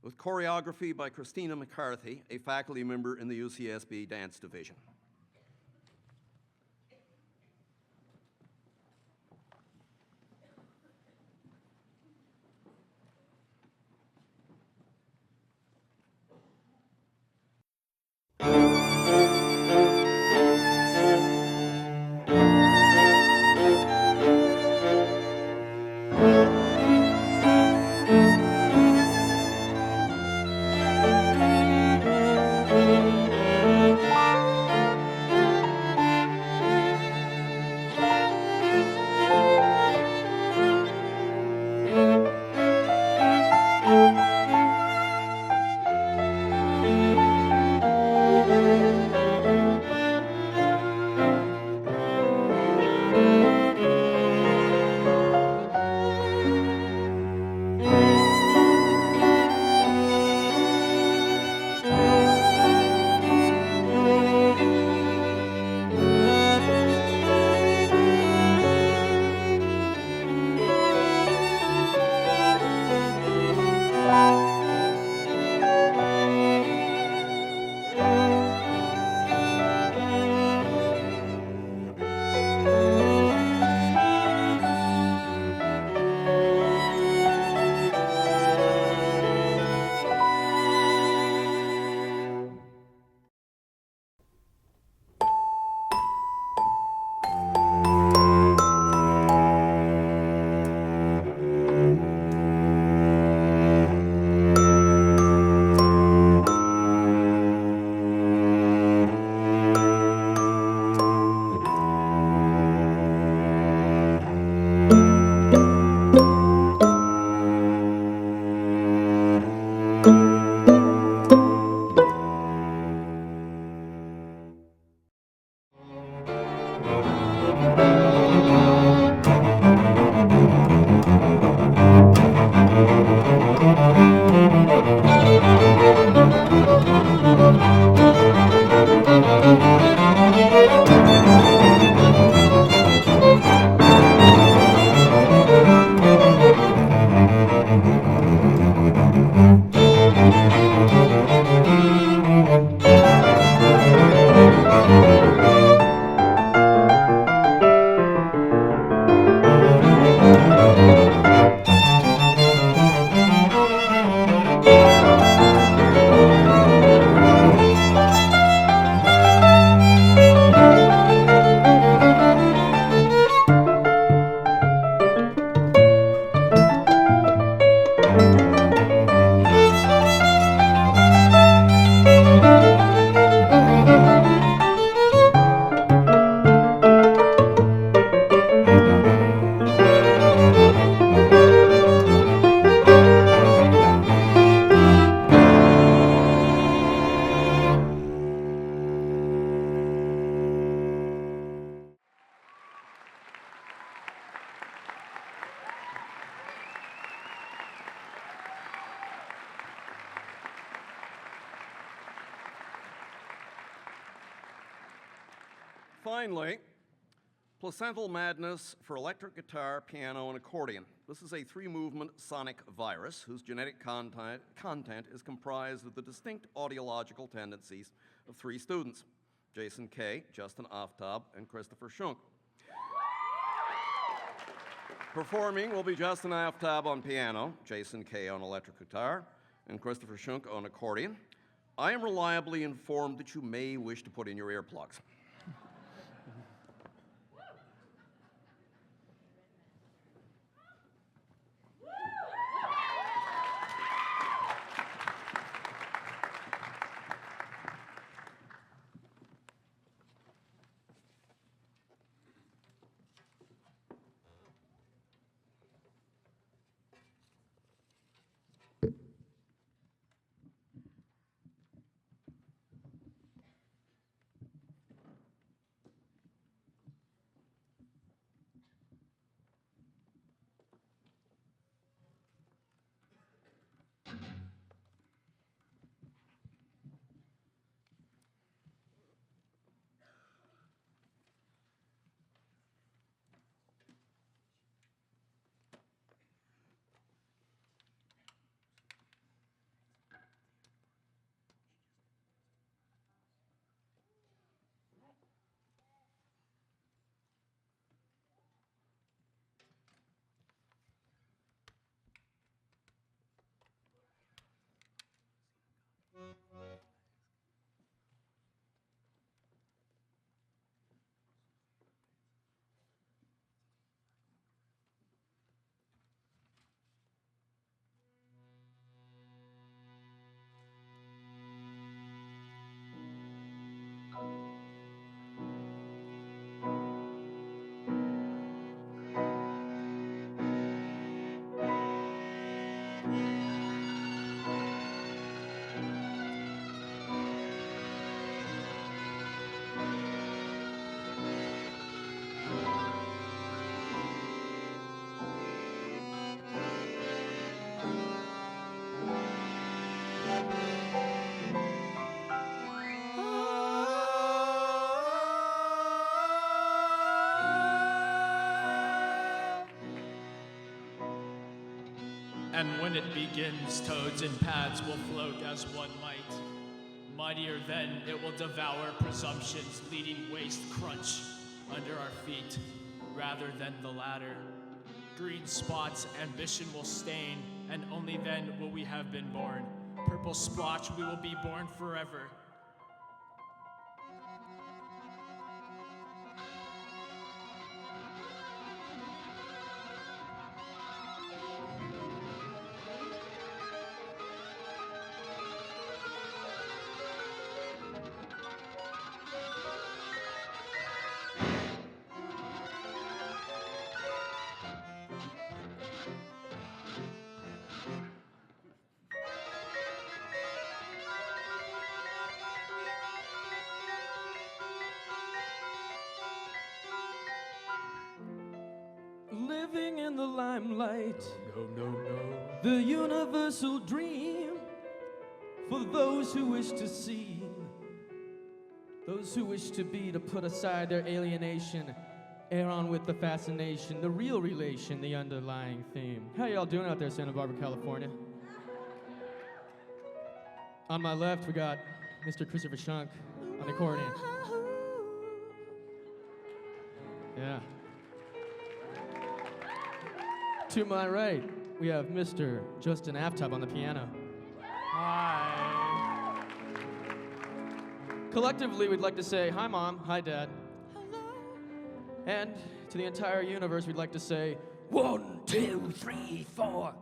with choreography by Christina McCarthy, a faculty member in the UCSB Dance Division. Finally, Placental Madness for electric guitar, piano, and accordion. This is a three-movement sonic virus whose genetic content is comprised of the distinct audiological tendencies of three students, Jason Kay, Justin Aftab, and Christopher Schunk. Performing will be Justin Aftab on piano, Jason Kay on electric guitar, and Christopher Schunk on accordion. I am reliably informed that you may wish to put in your earplugs. And when it begins, toads and pads will float as one might. Mightier then, it will devour presumptions, leading waste crunch under our feet, rather than the latter. Green spots ambition will stain, and only then will we have been born. Purple splotch, we will be born forever. Living in the limelight, the universal dream for those who wish to see, those who wish to be, to put aside their alienation, air on with the fascination, the real relation, the underlying theme. How y'all doing out there, Santa Barbara, California? On my left, we got Mr. Christopher Shunk on the accordion. Yeah. To my right, we have Mr. Justin Aftab on the piano. Hi. Collectively, we'd like to say, hi, Mom, hi, Dad. Hello. And to the entire universe, we'd like to say, 1, 2, 3, 4.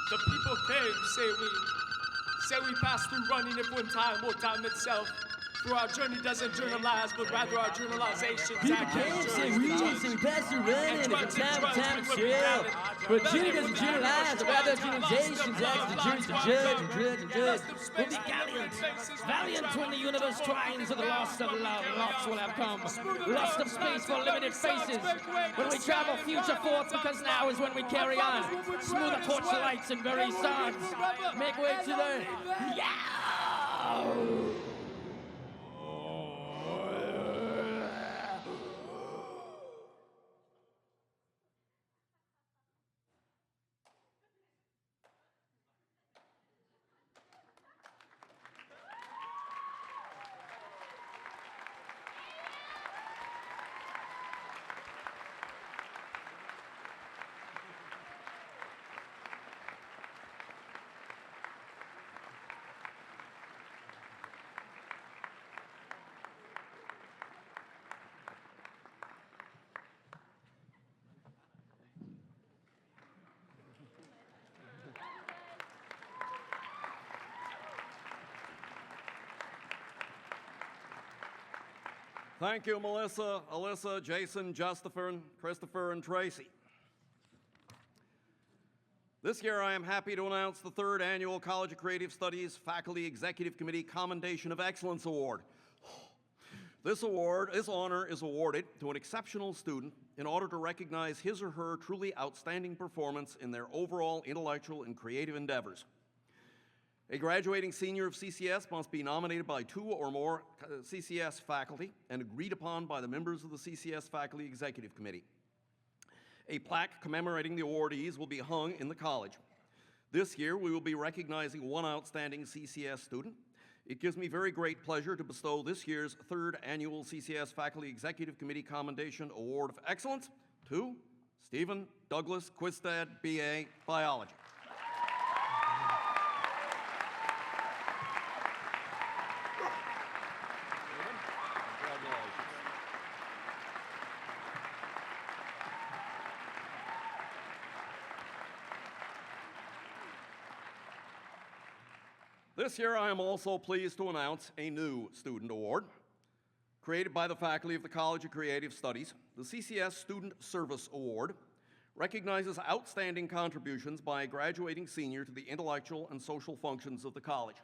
The people came, say we passed through running if one time will time itself. For our journey doesn't journalize, but rather our journalizations. People came, say we pass through running, and from time to chill. But journey doesn't journalize, but rather journalizations act the jury to judge and judge and judge. We'll be valiant when the universe twines of the lost of love, lots will have come. Lost of space for limited faces. When we travel future forth, because now is when we carry on. Smoother torch lights and very songs. Make way to the... Yeah! Thank you, Melissa, Alyssa, Jason, Christopher, and Tracy. This year, I am happy to announce the third annual College of Creative Studies Faculty Executive Committee Commendation of Excellence Award. This honor is awarded to an exceptional student in order to recognize his or her truly outstanding performance in their overall intellectual and creative endeavors. A graduating senior of CCS must be nominated by 2 or more CCS faculty and agreed upon by the members of the CCS Faculty Executive Committee. A plaque commemorating the awardees will be hung in the college. This year, we will be recognizing one outstanding CCS student. It gives me very great pleasure to bestow this year's third annual CCS Faculty Executive Committee Commendation Award of Excellence to Stephen Douglas Quistad, BA, Biology. This year, I am also pleased to announce a new student award. Created by the faculty of the College of Creative Studies, the CCS Student Service Award recognizes outstanding contributions by a graduating senior to the intellectual and social functions of the college.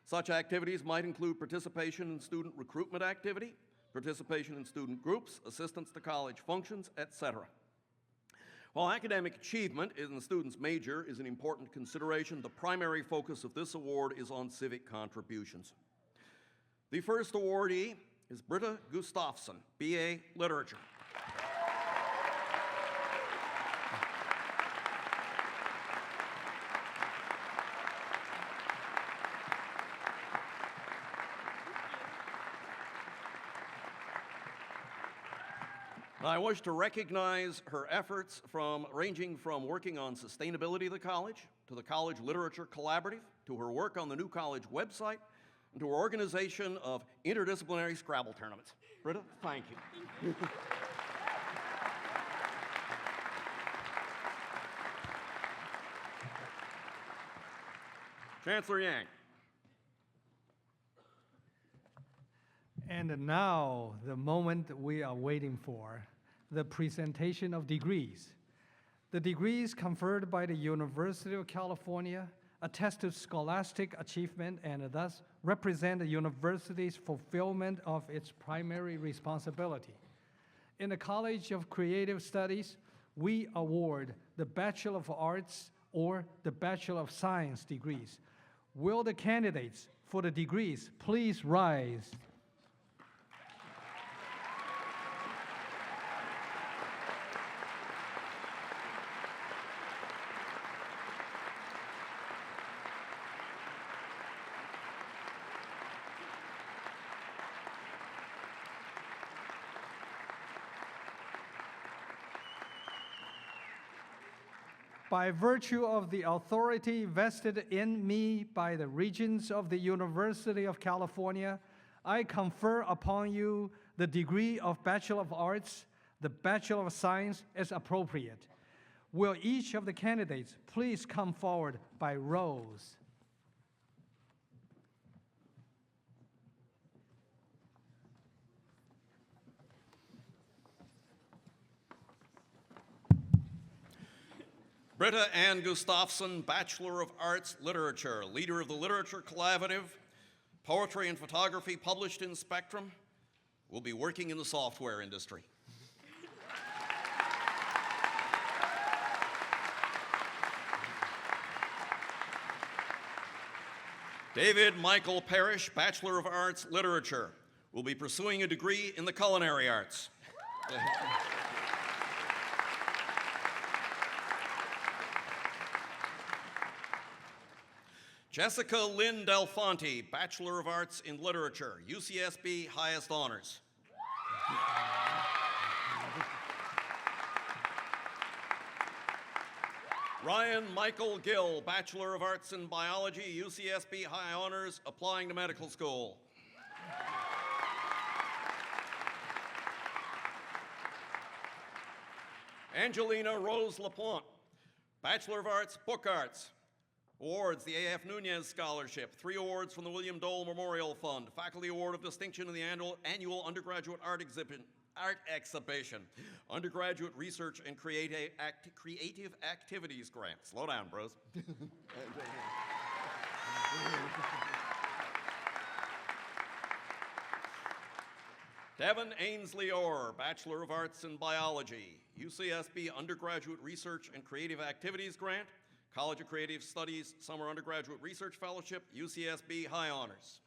Such activities might include participation in student recruitment activity, participation in student groups, assistance to college functions, etc. While academic achievement in the student's major is an important consideration, the primary focus of this award is on civic contributions. The first awardee is Britta Gustafsson, BA Literature. I wish to recognize her efforts ranging from working on sustainability of the college, to the College Literature Collaborative, to her work on the new college website, and to her organization of interdisciplinary Scrabble tournaments. Britta, thank you. Chancellor Yang. And now, the moment we are waiting for, the presentation of degrees. The degrees conferred by the University of California attest to scholastic achievement and thus represent the university's fulfillment of its primary responsibility. In the College of Creative Studies, we award the Bachelor of Arts or the Bachelor of Science degrees. Will the candidates for the degrees please rise? By virtue of the authority vested in me by the Regents of the University of California, I confer upon you the degree of Bachelor of Arts, the Bachelor of Science as appropriate. Will each of the candidates please come forward by rows? Britta Ann Gustafsson, Bachelor of Arts, Literature, leader of the Literature Collaborative, poetry and photography published in Spectrum, will be working in the software industry. David Michael Parrish, Bachelor of Arts, Literature, will be pursuing a degree in the culinary arts. Jessica Lynn Delfonte, Bachelor of Arts in Literature, UCSB highest honors. Ryan Michael Gill, Bachelor of Arts in Biology, UCSB high honors, applying to medical school. Angelina Rose LaPointe, Bachelor of Arts, Book Arts, Awards: the A.F. Nunez Scholarship, 3 awards from the William Dole Memorial Fund, Faculty Award of Distinction in the annual Undergraduate Art Exhibition, Undergraduate Research and Creative Activities Grant. Slow down, bros. Devin Ainsley Orr, Bachelor of Arts in Biology, UCSB Undergraduate Research and Creative Activities Grant, College of Creative Studies Summer Undergraduate Research Fellowship, UCSB High Honors.